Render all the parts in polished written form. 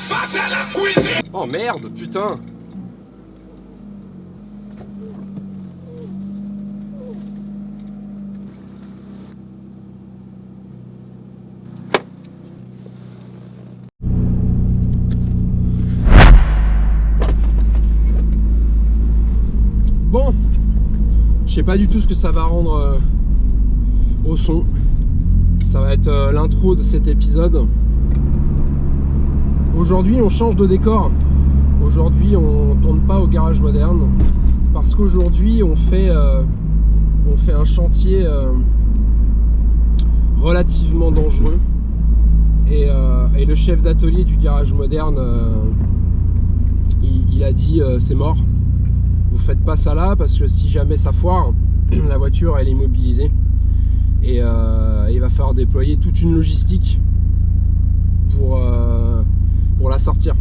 face à la cuisine. Oh merde, putain. Bon, je sais pas du tout ce que ça va rendre au son. Ça va être l'intro de cet épisode. Aujourd'hui, on change de décor. Aujourd'hui, on tourne pas au garage moderne parce qu'aujourd'hui, on fait un chantier relativement dangereux. Et le chef d'atelier du garage moderne, il a dit c'est mort. Vous faites pas ça là parce que si jamais ça foire, la voiture elle est immobilisée et il va falloir déployer toute une logistique pour la sortir.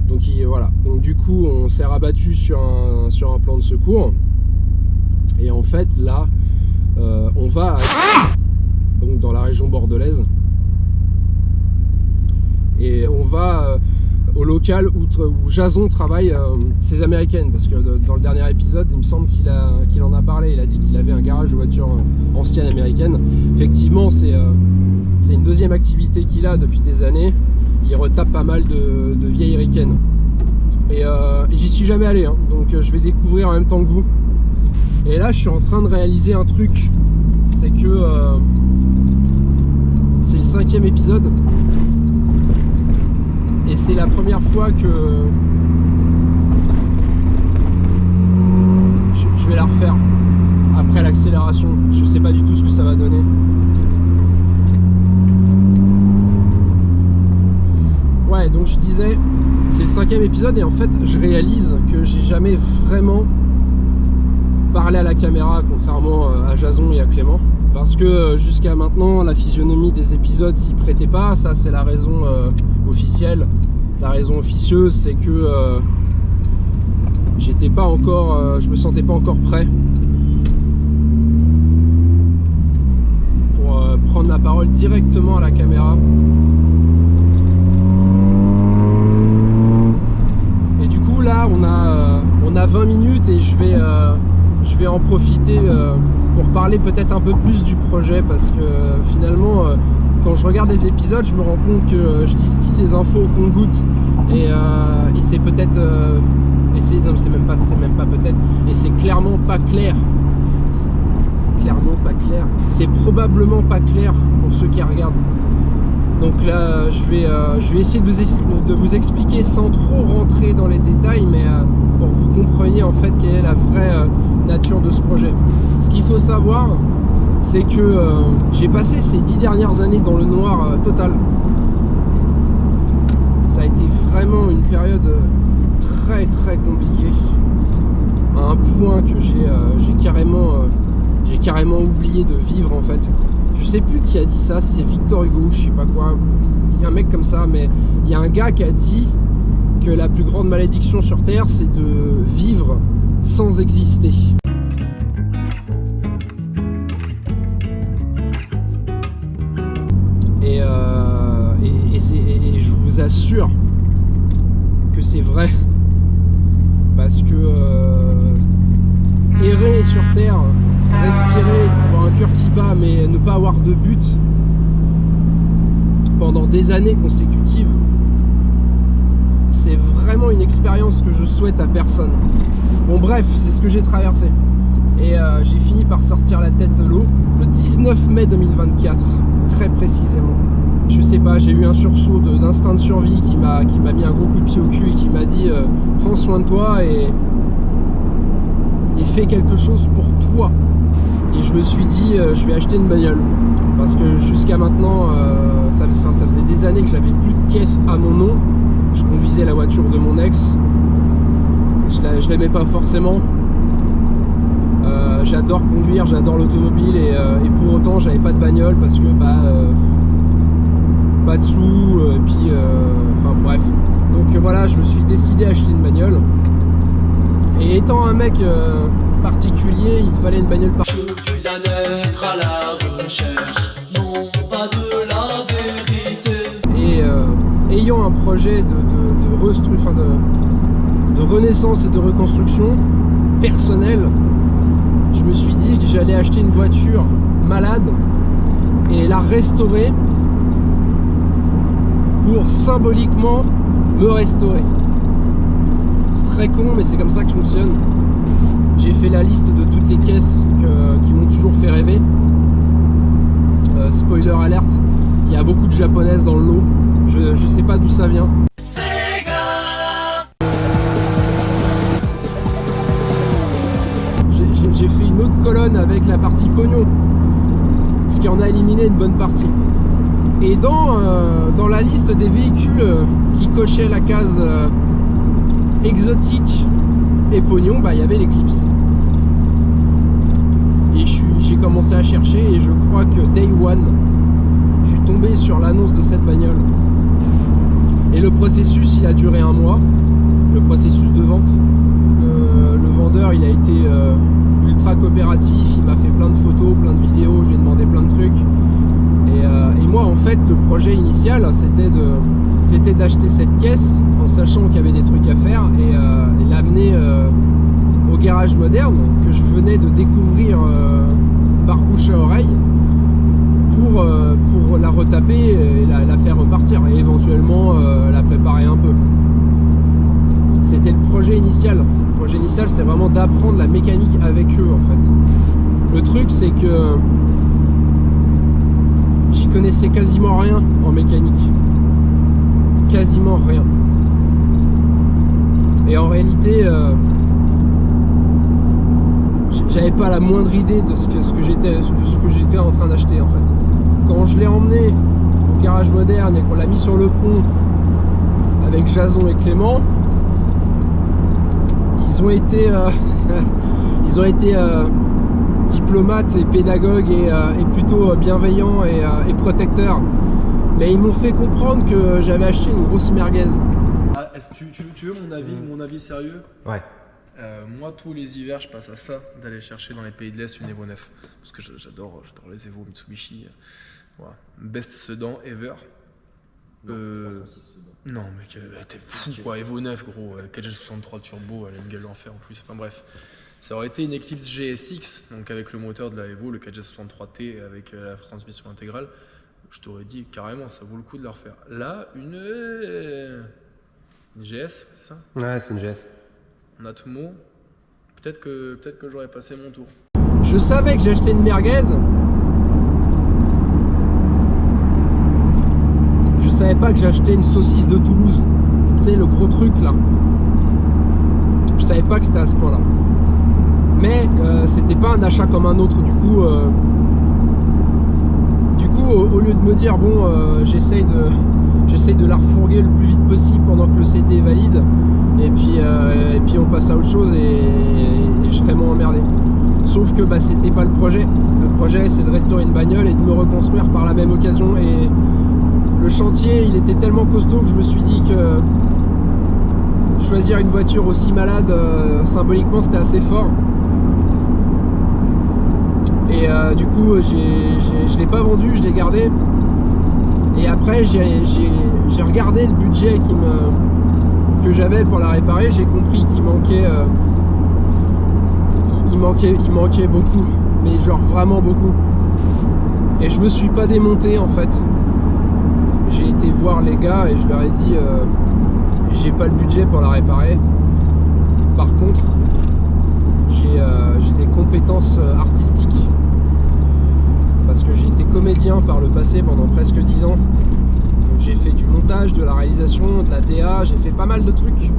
Donc voilà. Donc du coup on s'est rabattu sur un plan de secours et en fait là on va donc dans la région bordelaise et on va au local où Jason travaille ses américaines, parce que dans le dernier épisode il me semble qu'il en a parlé. Il a dit qu'il avait un garage de voitures anciennes américaines. Effectivement c'est une deuxième activité qu'il a depuis des années. Il retape pas mal de vieilles ricaines et j'y suis jamais allé hein, donc je vais découvrir en même temps que vous. Et là je suis en train de réaliser un truc, c'est que c'est le 5e épisode et c'est la première fois que je vais la refaire après l'accélération. Je sais pas du tout ce que ça va donner. Ouais, donc je disais, c'est le 5e épisode et en fait je réalise que j'ai jamais vraiment parlé à la caméra, contrairement à Jason et à Clément, parce que jusqu'à maintenant la physionomie des épisodes s'y prêtait pas. Ça c'est la raison officielle. La raison officieuse, c'est que j'étais pas encore, je me sentais pas encore prêt pour prendre la parole directement à la caméra. Et du coup là on a 20 minutes et je vais en profiter pour parler peut-être un peu plus du projet, parce que finalement quand je regarde les épisodes je me rends compte que je distille les infos au compte-gouttes et c'est peut-être non c'est même pas peut-être, et c'est clairement pas clair. C'est clairement pas clair. C'est probablement pas clair pour ceux qui regardent. Donc là je vais essayer de vous expliquer sans trop rentrer dans les détails, mais pour que vous compreniez en fait quelle est la vraie nature de ce projet. Ce qu'il faut savoir, c'est que j'ai passé ces 10 dernières années dans le noir total. Ça a été vraiment une période très très compliquée, à un point que j'ai carrément oublié de vivre en fait. Je sais plus qui a dit ça, c'est Victor Hugo, je sais pas quoi, il y a un mec comme ça, mais il y a un gars qui a dit que la plus grande malédiction sur Terre, c'est de vivre sans exister. Et je vous assure que c'est vrai, parce que errer sur Terre, respirer, avoir un cœur qui bat, mais ne pas avoir de but pendant des années consécutives, c'est vraiment une expérience que je souhaite à personne. Bon bref, c'est ce que j'ai traversé. Et j'ai fini par sortir la tête de l'eau le 19 mai 2024, très précisément. Je sais pas, j'ai eu un sursaut d'instinct de survie qui m'a mis un gros coup de pied au cul et qui m'a dit prends soin de toi et fais quelque chose pour toi. Et je me suis dit je vais acheter une bagnole, parce que jusqu'à maintenant ça faisait des années que j'avais plus de caisse à mon nom. Je conduisais la voiture de mon ex, je l'aimais pas forcément. J'adore conduire, j'adore l'automobile et pour autant j'avais pas de bagnole parce que pas de sous, et puis enfin bref. Donc voilà, je me suis décidé à acheter une bagnole. Et étant un mec particulier, il fallait une bagnole particulière. Je suis un être à la recherche, non pas de la vérité. Et voyant un projet de renaissance et de reconstruction personnelle, je me suis dit que j'allais acheter une voiture malade et la restaurer pour symboliquement me restaurer. C'est très con, mais c'est comme ça que je fonctionne. J'ai fait la liste de toutes les caisses qui m'ont toujours fait rêver. Spoiler alerte, il y a beaucoup de japonaises dans le lot. Je sais pas d'où ça vient. J'ai fait une autre colonne avec la partie pognon, ce qui en a éliminé une bonne partie. Et dans la liste des véhicules qui cochaient la case exotique et pognon, il y avait l'Eclipse. Et j'ai commencé à chercher et je crois que Day One, je suis tombé sur l'annonce de cette bagnole. Et le processus, il a duré 1 mois, le processus de vente. Le vendeur, il a été ultra coopératif, il m'a fait plein de photos, plein de vidéos, je lui ai demandé plein de trucs. Et moi, en fait, le projet initial, c'était d'acheter cette caisse en sachant qu'il y avait des trucs à faire et l'amener au garage moderne que je venais de découvrir par bouche à oreille pour la retaper et la faire repartir et éventuellement la préparer un peu. C'était le projet initial. Le projet initial, c'est vraiment d'apprendre la mécanique avec eux en fait. Le truc, c'est que j'y connaissais quasiment rien en mécanique. Quasiment rien. Et en réalité, j'avais pas la moindre idée de ce que j'étais en train d'acheter en fait. Quand je l'ai emmené au garage moderne et qu'on l'a mis sur le pont avec Jason et Clément, ils ont été diplomates et pédagogues et plutôt bienveillants et protecteurs. Mais ils m'ont fait comprendre que j'avais acheté une grosse merguez. Ah, tu veux mon avis sérieux? Ouais. Moi, tous les hivers, je passe à ça, d'aller chercher dans les pays de l'Est une Evo 9. Parce que j'adore les Evo Mitsubishi. Voilà. Best sedan ever. Non, mais t'es fou quoi, Evo 9 gros, 4G63 turbo, elle a une gueule d'enfer en plus. Enfin bref, ça aurait été une Eclipse GSX, donc avec le moteur de la Evo, le 4G63T avec la transmission intégrale. Je t'aurais dit carrément, ça vaut le coup de la refaire. Là, une GS, c'est ça? Ouais, c'est une GS. On a tout mot. Peut-être que j'aurais passé mon tour. Je savais que j'achetais une merguez. Je savais pas que j'achetais une saucisse de Toulouse. Tu sais, le gros truc là. Je savais pas que c'était à ce point là. Mais c'était pas un achat comme un autre. Du coup, au lieu de me dire bon, j'essaye de la refourguer le plus vite possible pendant que le CT est valide, et puis on passe à autre chose et je serais moins emmerdé. Sauf que c'était pas le projet. Le projet, c'est de restaurer une bagnole et de me reconstruire par la même occasion. Et le chantier, il était tellement costaud que je me suis dit que choisir une voiture aussi malade, symboliquement, c'était assez fort. Et du coup, je l'ai pas vendu, je l'ai gardé. Et après, j'ai regardé le budget que j'avais pour la réparer. J'ai compris qu'il manquait beaucoup, mais genre vraiment beaucoup. Et je me suis pas démonté en fait. J'ai été voir les gars et je leur ai dit j'ai pas le budget pour la réparer. Par contre, j'ai des compétences artistiques parce que j'ai été comédien par le passé pendant presque 10 ans. J'ai fait du montage, de la réalisation, de la DA, j'ai fait pas mal de trucs.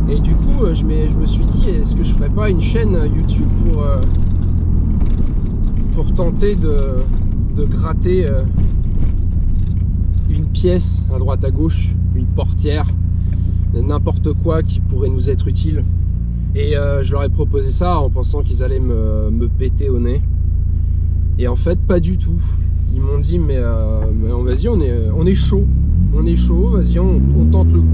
Et du coup, je me suis dit, est-ce que je ferais pas une chaîne YouTube pour tenter de gratter une pièce à droite à gauche, une portière, n'importe quoi qui pourrait nous être utile. Et je leur ai proposé ça en pensant qu'ils allaient me péter au nez. Et en fait, pas du tout. Ils m'ont dit, mais vas-y, on est chaud. On est chaud, vas-y, on tente le coup.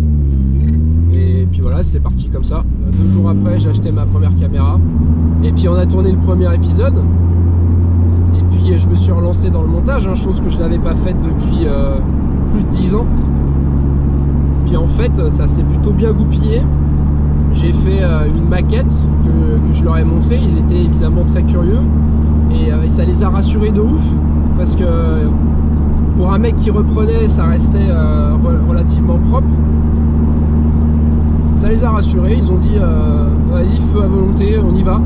Et puis voilà, c'est parti comme ça. 2 jours après, j'ai acheté ma première caméra. Et puis on a tourné le premier épisode. Et puis je me suis relancé dans le montage, chose que je n'avais pas faite depuis plus de 10 ans. Puis en fait, ça s'est plutôt bien goupillé. J'ai fait une maquette que je leur ai montré. Ils étaient évidemment très curieux. Et ça les a rassurés de ouf. Parce que pour un mec qui reprenait, ça restait relativement propre. Ça les a rassurés. Ils ont dit vas-y, feu à volonté, on y va.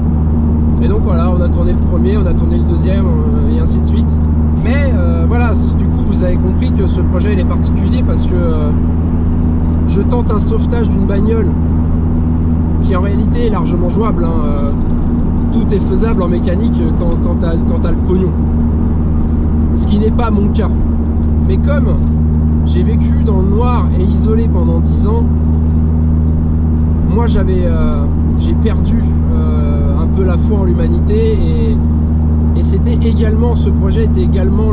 Et donc voilà, on a tourné le premier, on a tourné le deuxième, et ainsi de suite. Mais voilà, du coup, vous avez compris que ce projet il est particulier parce que je tente un sauvetage d'une bagnole qui en réalité est largement jouable. Hein. Tout est faisable en mécanique quand t'as le pognon. Ce qui n'est pas mon cas. Mais comme j'ai vécu dans le noir et isolé pendant 10 ans, moi j'ai perdu un peu la foi en l'humanité et c'était également, ce projet était également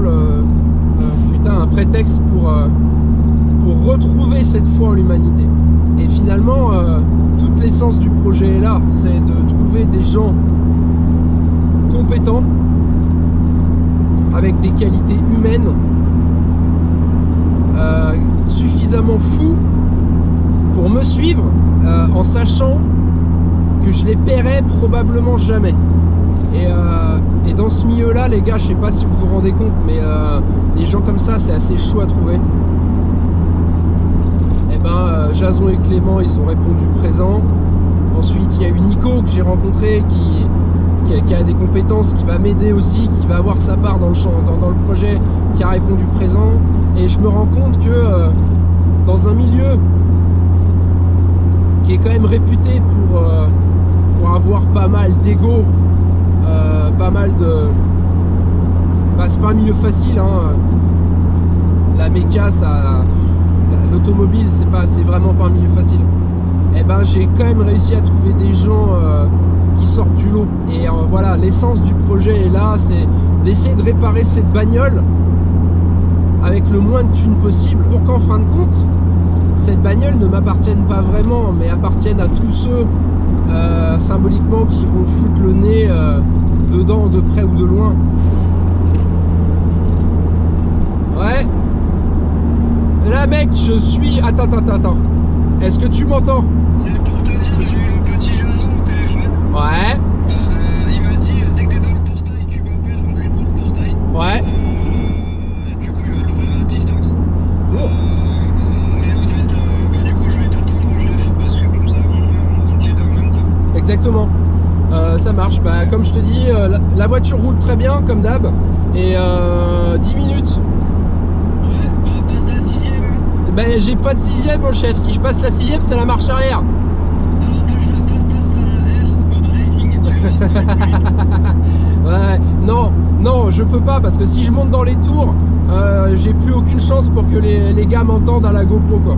un prétexte pour retrouver cette foi en l'humanité. Et finalement, toute l'essence du projet est là, c'est de trouver des gens compétents, avec des qualités humaines, suffisamment fous pour me suivre, en sachant que je les paierai probablement jamais. Et dans ce milieu-là, les gars, je sais pas si vous vous rendez compte, mais des gens comme ça, c'est assez chaud à trouver. Et ben, Jason et Clément, ils ont répondu présent. Ensuite, il y a eu Nico que j'ai rencontré, qui a des compétences, qui va m'aider aussi, qui va avoir sa part dans le projet, qui a répondu présent. Et je me rends compte que dans un milieu qui est quand même réputé pour avoir pas mal d'ego, pas mal de... Bah, c'est pas un milieu facile, hein. La méca, l'automobile, c'est vraiment pas un milieu facile. Et ben j'ai quand même réussi à trouver des gens qui sortent du lot. Et voilà, l'essence du projet est là, c'est d'essayer de réparer cette bagnole avec le moins de thunes possible, pour qu'en fin de compte, cette bagnole ne m'appartienne pas vraiment, mais appartienne à tous ceux symboliquement qui vont foutre le nez dedans, de près ou de loin. Ouais. Et là mec, je suis... Attends. Est-ce que tu m'entends? C'est pour te dire que j'ai eu le petit Jason au téléphone. Ouais. Il m'a dit dès que t'es dans le portail, tu m'appelles, on joue pour le portail. Ouais. Du coup, il va l'ouvrir à distance. Oh. Mais en fait, du coup, je vais t'attendre, chef, parce que comme ça, on rentre les deux en même temps. Exactement. Ça marche. Bah, comme je te dis, la voiture roule très bien, comme d'hab. Et 10 minutes. Ouais, passe la 6ème. Ben j'ai pas de 6ème mon chef, si je passe la 6ème c'est la marche arrière. Alors que je la passe la R, mode racing. Ouais, non, je peux pas parce que si je monte dans les tours, j'ai plus aucune chance pour que les gars m'entendent à la GoPro quoi.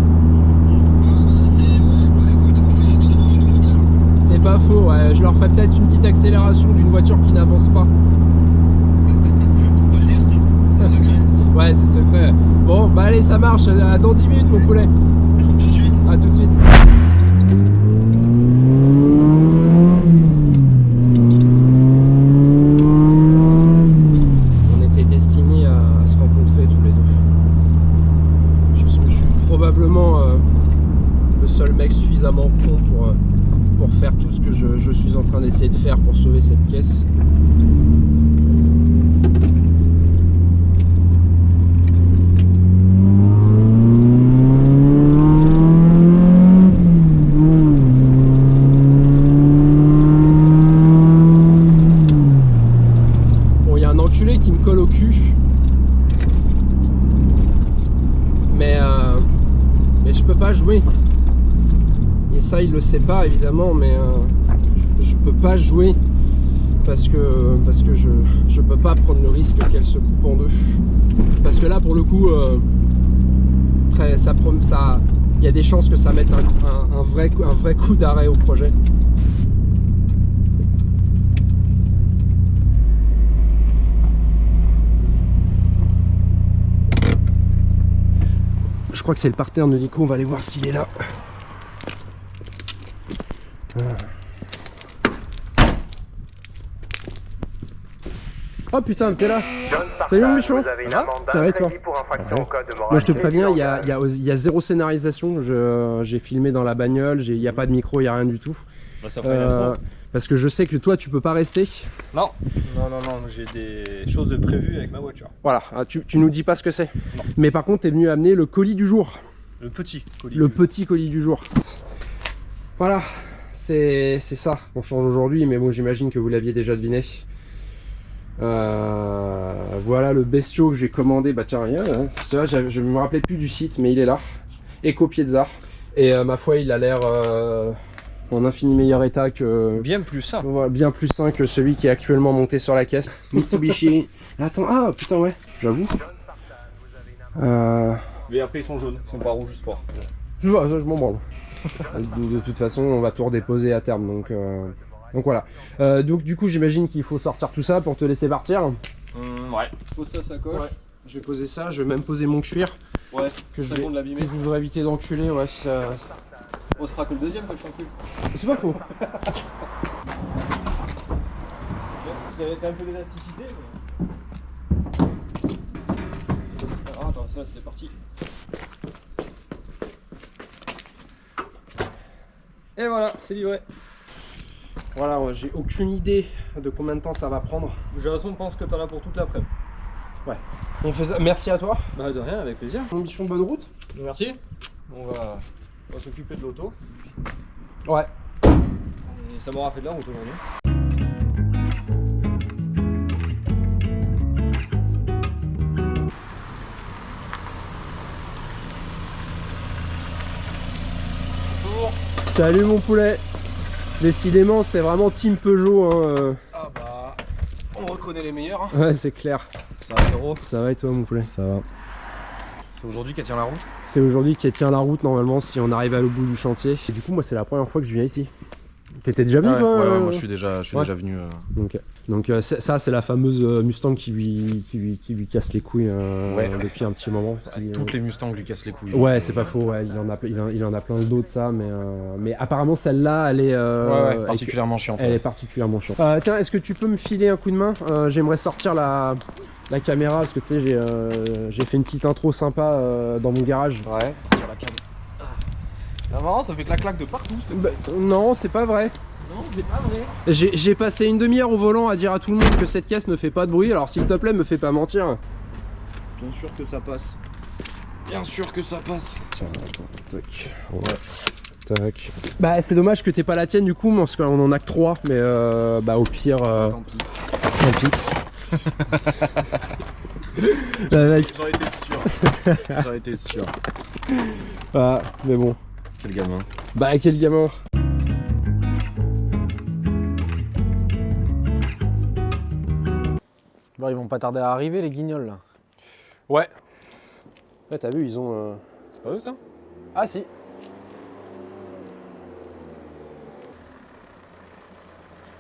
C'est pas faux, ouais, je leur ferai peut-être une petite accélération d'une voiture qui n'avance pas. Faut pas le dire, ça. C'est secret. Ouais, c'est secret. Bon, bah allez, ça marche, dans 10 minutes mon poulet. Tout de suite. À tout de suite. On était destinés à se rencontrer tous les deux. Je suis probablement le seul mec suffisamment con pour faire tout ce que je suis en train d'essayer de faire pour sauver cette caisse. Qui me colle au cul, mais je peux pas jouer, et ça il le sait pas évidemment, mais je peux pas jouer parce que je peux pas prendre le risque qu'elle se coupe en deux, parce que là pour le coup il y a des chances que ça mette un vrai coup d'arrêt au projet. Je crois que c'est le parterre de Nico, on va aller voir s'il est là. Oh putain, t'es là. John Salut, mon Spartan, bichon. vous avez une Ça va amende Ça va et d'un toi crédit pour infraction au code de morale Moi je te préviens, il y sexuelle. a zéro scénarisation, j'ai filmé dans la bagnole, il n'y a pas de micro, il n'y a rien du tout. Bah, ça ferait une intro. Parce que je sais que toi tu peux pas rester. Non, j'ai des choses de prévues avec ma voiture. Voilà, tu nous dis pas ce que c'est. Non. Mais par contre t'es venu amener le colis du jour. Le petit colis. Le petit colis du jour. Voilà, c'est ça qu'on change aujourd'hui, mais bon j'imagine que vous l'aviez déjà deviné. Voilà le bestiau que j'ai commandé, bah tiens, tu vois, je me rappelais plus du site mais il est là, Eco Piezza, et ma foi il a l'air en infini meilleur état que... Bien plus ça. Voilà, bien plus sain que celui qui est actuellement monté sur la caisse. Mitsubishi. Attends, ah putain ouais, j'avoue. Mais après ils sont jaunes, ils sont pas rouges sport. Je m'en branle. De toute façon on va tout redéposer à terme donc voilà. Donc du coup j'imagine qu'il faut sortir tout ça pour te laisser partir. Ouais. Pose ta sacoche. Ouais. Je vais poser ça, je vais même poser mon cuir. Ouais. Que je C'est bon de l'abîmer. que je voudrais éviter d'enculer, ouais. On sera que le deuxième quand je t'encule. C'est pas faux. Ça va être un peu d'élasticité mais... Ah, attends, ça c'est parti. Et voilà, c'est livré. Voilà, ouais, j'ai aucune idée de combien de temps ça va prendre. Jason pense que t'en as pour toute l'après-midi. On fait ça. Merci à toi. Bah de rien, avec plaisir. Mon bichon, bonne route. Merci. On va s'occuper de l'auto. Ouais. Et ça m'aura fait de la route aujourd'hui. Bonjour. Salut mon poulet. Décidément, c'est vraiment Team Peugeot. Hein. Ah bah, on reconnaît les meilleurs. Hein. Ouais, c'est clair. Ça va, frérot. Ça va et toi, mon poulet? Ça va. C'est aujourd'hui qu'elle tient la route. C'est aujourd'hui qu'elle tient la route normalement si on arrive à l'au bout du chantier. Et du coup, moi, c'est la première fois que je viens ici. T'étais déjà venu toi Ouais, moi je suis déjà venu. Donc ça, c'est la fameuse Mustang qui lui casse les couilles depuis un petit moment. Toutes les Mustangs lui cassent les couilles. Ouais, c'est pas faux. Ouais, il en a plein d'autres ça, mais apparemment celle-là, elle est particulièrement chiante. Elle est particulièrement chiante. Tiens, est-ce que tu peux me filer un coup de main? J'aimerais sortir la caméra parce que tu sais, j'ai fait une petite intro sympa dans mon garage. Ouais. Sur la câble. Ah, marrant, ça fait clac-clac de partout. Bah, non, c'est pas vrai. Non, c'est pas vrai. J'ai passé une demi-heure au volant à dire à tout le monde que cette caisse ne fait pas de bruit, alors s'il te plaît, me fais pas mentir. Bien sûr que ça passe. Bien sûr que ça passe. Tiens, attends, tac. Ouais. Tac. Bah, c'est dommage que t'aies pas la tienne du coup, parce qu'on en a que 3, mais bah, au pire. Tant pis. Tant pis. Mec. J'en étais sûr. J'en étais sûr. Ah, mais bon. Quel gamin. Bah, quel gamin. Bon, ils vont pas tarder à arriver les guignols là. Ouais. Ouais, t'as vu, ils ont. C'est pas eux ça? Ah, si.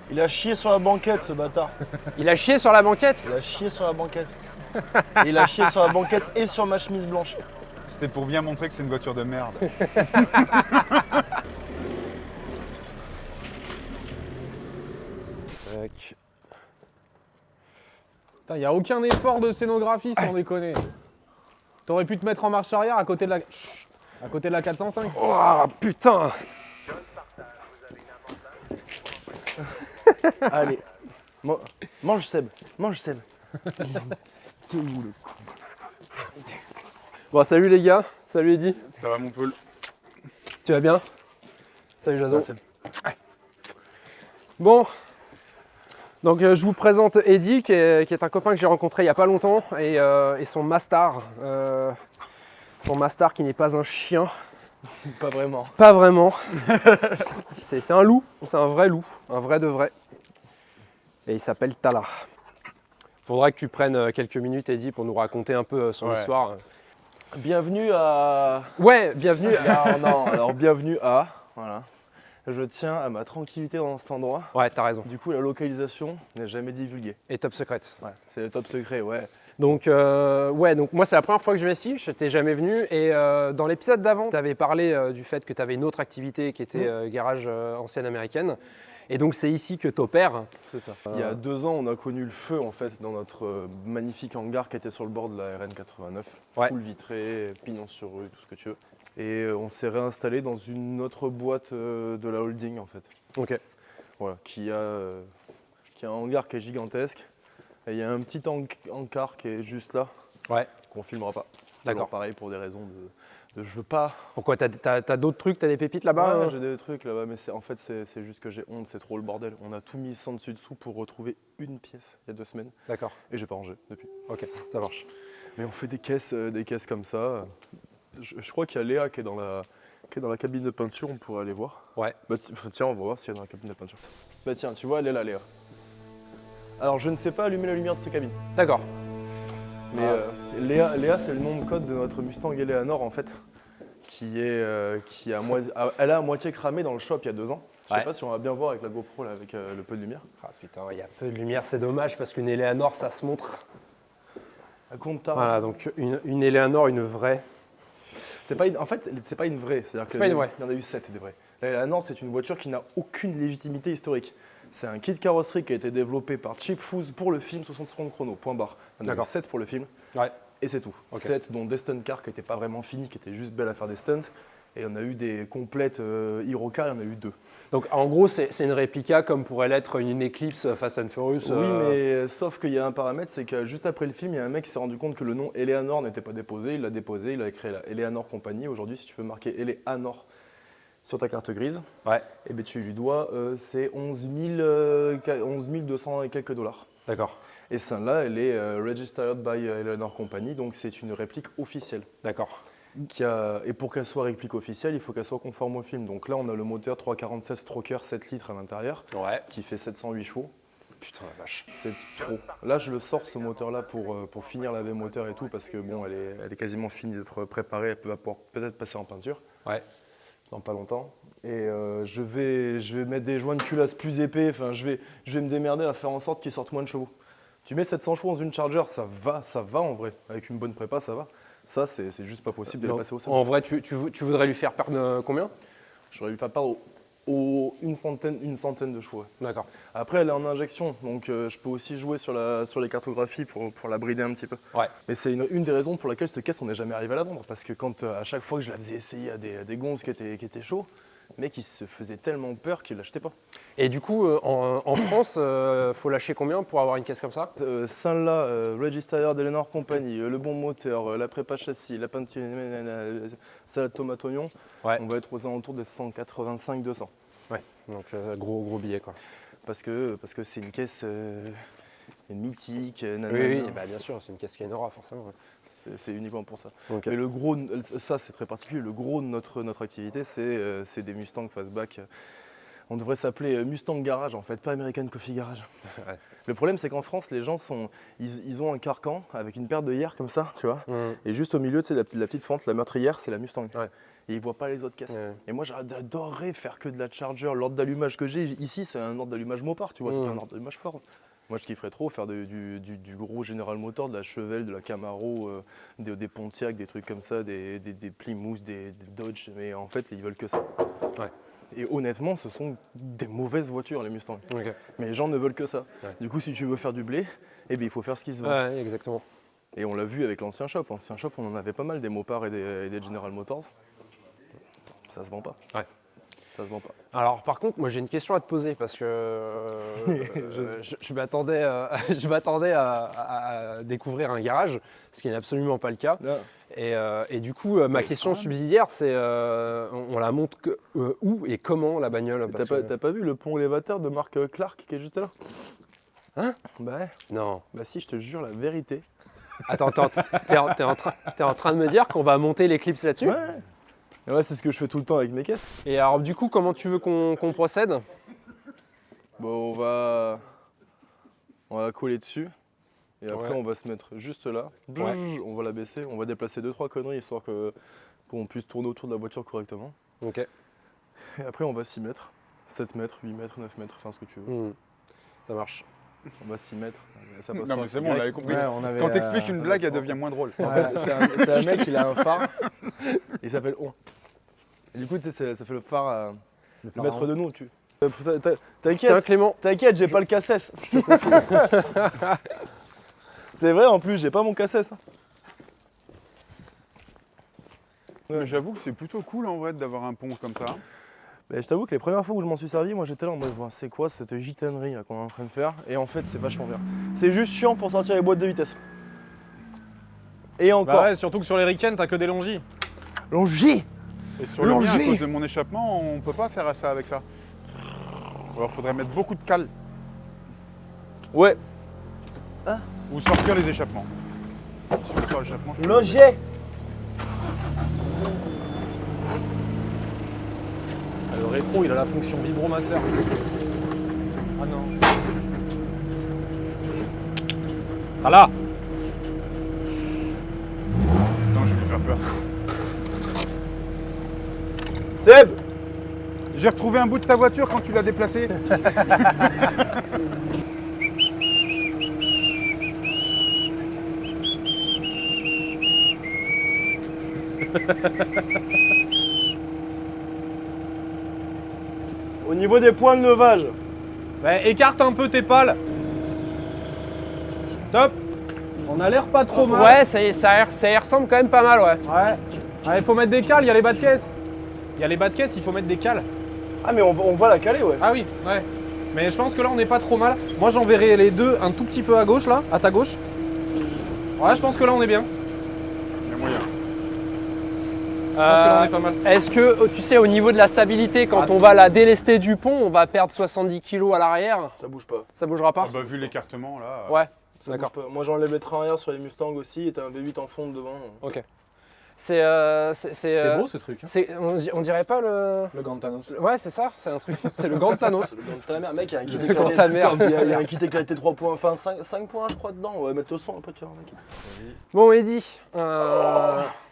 Il a chié sur la banquette ce bâtard. Il a chié sur la banquette? Il a chié sur la banquette. Et il a chié sur la banquette et sur ma chemise blanche. C'était pour bien montrer que c'est une voiture de merde. Tac. Putain, y a aucun effort de scénographie sans déconner. T'aurais pu te mettre en marche arrière à côté de la. Chut, à côté de la 405. Oh putain. Allez, mange Seb, mange Seb. Bon, salut les gars. Salut Eddy. Ça va mon Paul? Tu vas bien? Salut Jason. Bon. Donc je vous présente Eddy qui est un copain que j'ai rencontré il y a pas longtemps et son Mastar. Son Mastar qui n'est pas un chien. Pas vraiment. Pas vraiment. C'est un loup, c'est un vrai loup, un vrai de vrai. Et il s'appelle Tala. Faudra que tu prennes quelques minutes Eddy pour nous raconter un peu son histoire. Bienvenue à... Ouais, bienvenue. Alors bienvenue à... Voilà. Je tiens à ma tranquillité dans cet endroit. Ouais, t'as raison. Du coup, la localisation n'est jamais divulguée. Et top secrète. Ouais, c'est le top secret, ouais. Donc, donc moi c'est la première fois que je vais ici, je n'étais jamais venu et dans l'épisode d'avant, tu avais parlé du fait que tu avais une autre activité qui était garage ancienne américaine Et donc c'est ici que t'opères. C'est ça. Il y a 2 ans, on a connu le feu en fait dans notre magnifique hangar qui était sur le bord de la RN89. Ouais. Full vitré, pignon sur rue, tout ce que tu veux. Et on s'est réinstallé dans une autre boîte de la holding en fait. Ok. Voilà, qui a un hangar qui est gigantesque. Et il y a un petit hangar qui est juste là, Ouais. qu'on filmera pas. D'accord. Alors, pareil pour des raisons de je veux pas. Pourquoi t'as d'autres trucs, t'as des pépites là-bas Ouais, j'ai des trucs là-bas, mais en fait c'est juste que j'ai honte, c'est trop le bordel. On a tout mis sans dessus dessous pour retrouver une pièce il y a 2 semaines D'accord. et j'ai pas rangé depuis. Ok, ça marche. Mais on fait des caisses comme ça. Je crois qu'il y a Léa qui est dans la cabine de peinture, on pourrait aller voir. Ouais. Bah, tiens, on va voir s'il y a dans la cabine de peinture. Bah tiens, tu vois, elle est là, Léa. Alors je ne sais pas allumer la lumière de cette cabine. D'accord. Mais Léa, c'est le nom de code de notre Mustang Eleanor en fait, elle a à moitié cramé dans le shop il y a 2 ans. Je sais Ouais. pas si on va bien voir avec la GoPro là, avec le peu de lumière. Ah putain, il y a peu de lumière, c'est dommage parce qu'une Eleanor ça se montre. À compte tard. Voilà, donc une Eleanor, une vraie. En fait, c'est pas une vraie. C'est-à-dire C'est pas une vraie. Il y en a eu 7 des vraies. L'Eleanor, c'est une voiture qui n'a aucune légitimité historique. C'est un kit carrosserie qui a été développé par Cheap Fools pour le film 60 secondes chrono, point barre. Il y en a eu D'accord. 7 pour le film. Ouais. Et c'est tout. Ok. 7 dont des stunt cars qui n'étaient pas vraiment finis, qui étaient juste belles à faire des stunts. Et on a eu des complètes Hero Cars, il y en a eu 2. Donc en gros, c'est une réplica comme pourrait l'être une Eclipse Fast and Furious. Oui, mais sauf qu'il y a un paramètre, c'est que juste après le film, il y a un mec qui s'est rendu compte que le nom Eleanor n'était pas déposé. Il l'a déposé, il a créé la Eleanor Company. Aujourd'hui, si tu veux marquer Eleanor sur ta carte grise, Ouais. eh ben, tu lui dois, c'est 11 200 et quelques dollars. D'accord. Et celle-là, elle est registered by Eleanor Company, donc c'est une réplique officielle. D'accord. Et pour qu'elle soit réplique officielle, il faut qu'elle soit conforme au film. Donc là, on a le moteur 347 Stroker 7 litres à l'intérieur, Ouais. qui fait 708 chevaux. Putain la vache. C'est trop. Là, je le sors ce moteur-là pour finir la V-moteur et tout, parce que bon, elle est quasiment finie d'être préparée. Elle va pouvoir peut-être passer en peinture. Ouais. Dans pas longtemps. Et je vais mettre des joints de culasse plus épais. Enfin, je vais me démerder à faire en sorte qu'ils sortent moins de chevaux. Tu mets 700 chevaux dans une Charger, ça va en vrai. Avec une bonne prépa, ça va. Ça, c'est juste pas possible de les Donc, passer au sol. en vrai, tu voudrais lui faire perdre combien? J'aurais dû faire perdre une centaine de chevaux. Ouais. D'accord. Après, elle est en injection, donc je peux aussi jouer sur les cartographies pour la brider un petit peu. Ouais. Mais c'est une des raisons pour laquelle cette caisse, on n'est jamais arrivé à la vendre. Parce que à chaque fois que je la faisais essayer à des gonzes qui étaient chauds, le mec, il se faisait tellement peur qu'il l'achetaient pas. Et du coup, en France, faut lâcher combien pour avoir une caisse comme ça? Celle-là, Registered Eleanor Company, le bon moteur, la prépa châssis, la peinture, salade tomate oignon, Ouais. on va être aux alentours des 185-200. Ouais. Donc gros billet quoi. Parce que c'est une caisse mythique, nanana. Oui, bah, bien sûr, c'est une caisse qui est une aura forcément. Ouais. C'est uniquement pour ça. Ok. Mais le gros, ça c'est très particulier, le gros de notre activité, c'est des Mustang Fastback. On devrait s'appeler Mustang Garage en fait, pas American Coffee Garage. Ouais. Le problème c'est qu'en France, les gens ils ont un carcan avec une paire d'œillères comme ça, tu vois. Et juste au milieu, tu sais, la petite fente, la meurtrière, c'est la Mustang. Ouais. Et ils voient pas les autres caisses. Ouais. Et moi j'adorerais faire que de la Charger. L'ordre d'allumage que j'ai ici, c'est un ordre d'allumage Mopar, tu vois, c'est pas un ordre d'allumage Ford. Moi je kifferais trop faire du gros General Motors, de la Chevelle, de la Camaro, des Pontiac, des trucs comme ça, des Plymouth, des Dodge, mais en fait ils veulent que ça. Ouais. Et honnêtement, ce sont des mauvaises voitures les Mustangs. Ok. Mais les gens ne veulent que ça. Ouais. Du coup, si tu veux faire du blé, eh bien, il faut faire ce qui se vend. Ouais, exactement. Et on l'a vu avec l'ancien shop. L'ancien shop, on en avait pas mal, des Mopar et des General Motors. Ça se vend pas. Ouais. Ça se vend pas. Alors par contre, moi j'ai une question à te poser parce que je m'attendais à découvrir un garage, ce qui n'est absolument pas le cas. Là, Et du coup, ma question subsidiaire, c'est on la monte où et comment la bagnole? Parce que- t'as pas vu le pont élévateur de Mark Clark qui est juste là? Hein? Bah ouais. Non. Bah si, je te jure la vérité. Attends, t'es en train de me dire qu'on va monter l'Eclipse là-dessus? Ouais. Et ouais, c'est ce que je fais tout le temps avec mes caisses. Et alors du coup, comment tu veux qu'on procède? Bon, on va la coller dessus. Et après, Ouais. on va se mettre juste là. Ouais. On va la baisser. On va déplacer 2-3 conneries histoire qu'on puisse tourner autour de la voiture correctement. Ok. Et après, on va s'y mettre. 7 mètres, 8 mètres, 9 mètres, enfin ce que tu veux. Ça marche. On va s'y mettre. Ça passe Non, pas. mais c'est bon, on l'avait compris. Ouais, on avait, Quand t'expliques une blague, elle devient moins drôle. En fait, c'est un mec, il a un phare. Il s'appelle On. Et du coup, tu sais, ça fait le phare, le maître de nous. T'inquiète, Tiens Clément. t'inquiète, j'ai pas le cassesse. Je te confie. C'est vrai en plus, j'ai pas mon cassesse. Mais j'avoue que c'est plutôt cool en vrai d'avoir un pont comme ça. Mais je t'avoue que les premières fois où je m'en suis servi, moi j'étais là en mode bon, c'est quoi cette gitanerie là, qu'on est en train de faire? Et en fait c'est vachement bien. C'est juste chiant pour sortir les boîtes de vitesse. Et encore. Bah ouais, surtout que sur les Riken, t'as que des longis. Longi. Et sur le mien, à cause de mon échappement, on peut pas faire ça avec ça. Ou alors faudrait mettre beaucoup de cale. Ouais. Ou sortir les échappements. Si on sort l'échappement, je peux Loger. Ah, le rétro, il a la fonction vibromasseur. Ah non. Ah là. Attends, je vais lui faire peur. Seb. J'ai retrouvé un bout de ta voiture quand tu l'as déplacée. Au niveau des points de levage. Bah, écarte un peu tes pales. Top. On a l'air pas trop mal. Ouais, ça y ressemble quand même pas mal, ouais. Ouais. Ah, il faut mettre des cales, il y a les bas de caisse. Il y a les bas de caisse, il faut mettre des cales. Ah mais on va la caler ouais. Ah oui, ouais. Mais je pense que là, on n'est pas trop mal. Moi, j'enverrai les deux un tout petit peu à gauche, là, à ta gauche. Ouais, je pense que là, on est bien. Il y a moyen. Je pense que là, on est pas mal. Est-ce que, tu sais, au niveau de la stabilité, quand on va la délester du pont, on va perdre 70 kg à l'arrière? Ça bouge pas. Ça bougera pas? Ah bah vu l'écartement là. Ouais, Ça d'accord. bouge pas. Moi j'enlève les trains arrière sur les Mustangs aussi et t'as un V8 en fond devant. Ok. C'est beau ce truc. Hein. On dirait pas le... Le gant de Thanos. Ouais, c'est ça, c'est un truc. C'est le gant de Thanos. Le gant de ta mère, mec, il y a un kit Le gant de ta mère. Il y a un kit éclaté 3 points, enfin 5 points je crois dedans. On va mettre le son un peu, tu vois, mec. Bon, Eddy,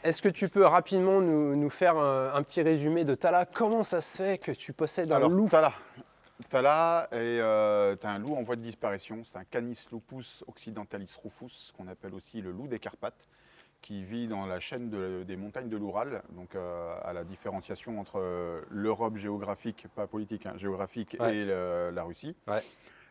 est-ce que tu peux rapidement nous faire un petit résumé de Tala? Comment ça se fait que tu possèdes un Alors loup? Tala, t'as un loup en voie de disparition. C'est un Canis lupus occidentalis rufus, qu'on appelle aussi le loup des Carpates, qui vit dans la chaîne des montagnes de l'Oural, donc à la différenciation entre l'Europe géographique, pas politique, hein, géographique, ouais, et la Russie. Ouais.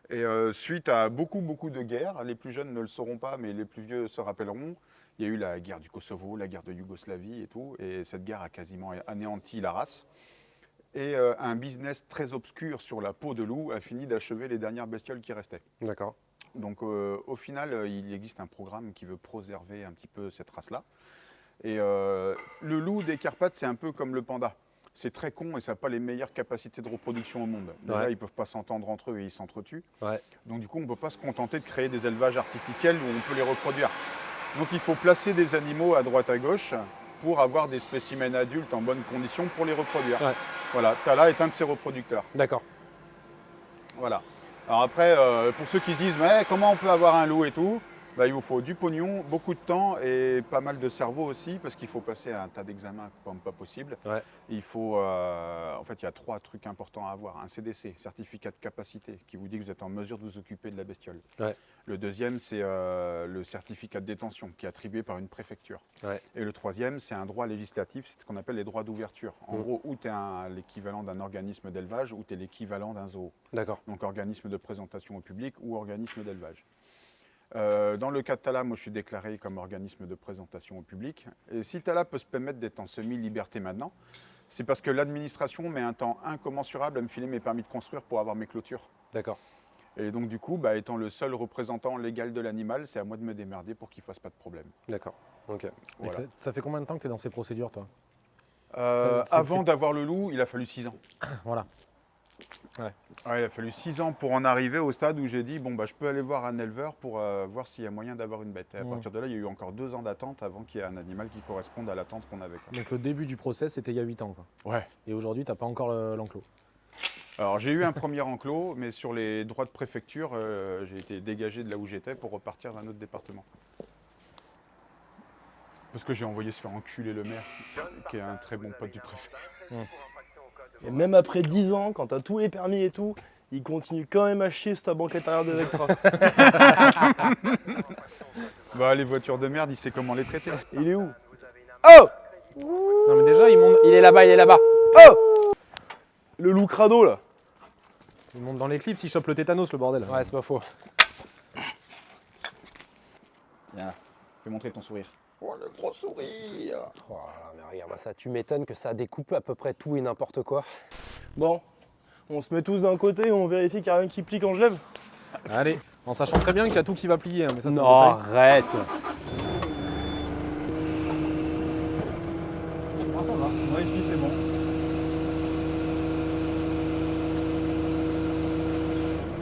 Et suite à beaucoup de guerres, les plus jeunes ne le sauront pas, mais les plus vieux se rappelleront, il y a eu la guerre du Kosovo, la guerre de Yougoslavie et tout, et cette guerre a quasiment anéanti la race. Et un business très obscur sur la peau de loup a fini d'achever les dernières bestioles qui restaient. D'accord. Donc au final, il existe un programme qui veut préserver un petit peu cette race-là. Et le loup des Carpates, c'est un peu comme le panda. C'est très con et ça n'a pas les meilleures capacités de reproduction au monde. Déjà, Ouais. ils ne peuvent pas s'entendre entre eux et ils s'entretuent. Ouais. Donc du coup, on ne peut pas se contenter de créer des élevages artificiels où on peut les reproduire. Donc il faut placer des animaux à droite à gauche pour avoir des spécimens adultes en bonne condition pour les reproduire. Ouais. Voilà, Tala est un de ces reproducteurs. D'accord. Voilà. Alors après, pour ceux qui disent mais comment on peut avoir un loup et tout, bah, il vous faut du pognon, beaucoup de temps et pas mal de cerveau aussi parce qu'il faut passer un tas d'examens comme pas possible. Ouais. Il faut, en fait, il y a 3 trucs importants à avoir. Un CDC, certificat de capacité, qui vous dit que vous êtes en mesure de vous occuper de la bestiole. Ouais. Le deuxième, c'est le certificat de détention qui est attribué par une préfecture. Ouais. Et le troisième, c'est un droit législatif, c'est ce qu'on appelle les droits d'ouverture. En gros, ou tu es l'équivalent d'un organisme d'élevage ou tu es l'équivalent d'un zoo. D'accord. Donc organisme de présentation au public ou organisme d'élevage. Dans le cas de Tala, moi je suis déclaré comme organisme de présentation au public. Et si Tala peut se permettre d'être en semi-liberté maintenant, c'est parce que l'administration met un temps incommensurable à me filer mes permis de construire pour avoir mes clôtures. D'accord. Et donc du coup, bah, étant le seul représentant légal de l'animal, c'est à moi de me démerder pour qu'il ne fasse pas de problème. D'accord. Ok. Voilà. Ça fait combien de temps que tu es dans ces procédures, toi? Avant d'avoir le loup, il a fallu 6 ans. Voilà. Ouais, il a fallu 6 ans pour en arriver au stade où j'ai dit bon bah je peux aller voir un éleveur pour voir s'il y a moyen d'avoir une bête. Et à partir de là, il y a eu encore 2 ans d'attente avant qu'il y ait un animal qui corresponde à l'attente qu'on avait. Quoi. Donc le début du process, c'était il y a 8 ans, quoi. Ouais. Et aujourd'hui, tu n'as pas encore l'enclos. Alors j'ai eu un premier enclos, mais sur les droits de préfecture, j'ai été dégagé de là où j'étais pour repartir d'un autre département. Parce que j'ai envoyé se faire enculer le maire, qui est un très bon pote du préfet. Et même après 10 ans, quand t'as tous les permis et tout, il continue quand même à chier sur ta banquette arrière de Vectra. Bah les voitures de merde, il sait comment les traiter. Il est où? Oh! Non mais déjà, ils montent. Il est là-bas, il est là-bas. Oh! Le loup crado là. Il monte dans l'éclipse, il chope le tétanos, le bordel. Ouais, c'est pas faux. Viens, fais montrer ton sourire. Oh, le gros sourire. Oh là là, mais regarde ça, tu m'étonnes que ça découpe à peu près tout et n'importe quoi. Bon, on se met tous d'un côté et on vérifie qu'il n'y a rien qui plie quand je lève. Allez, en sachant très bien qu'il y a tout qui va plier, hein, mais ça c'est Non, un détail. arrête. Ah, ça va. Moi ici c'est bon.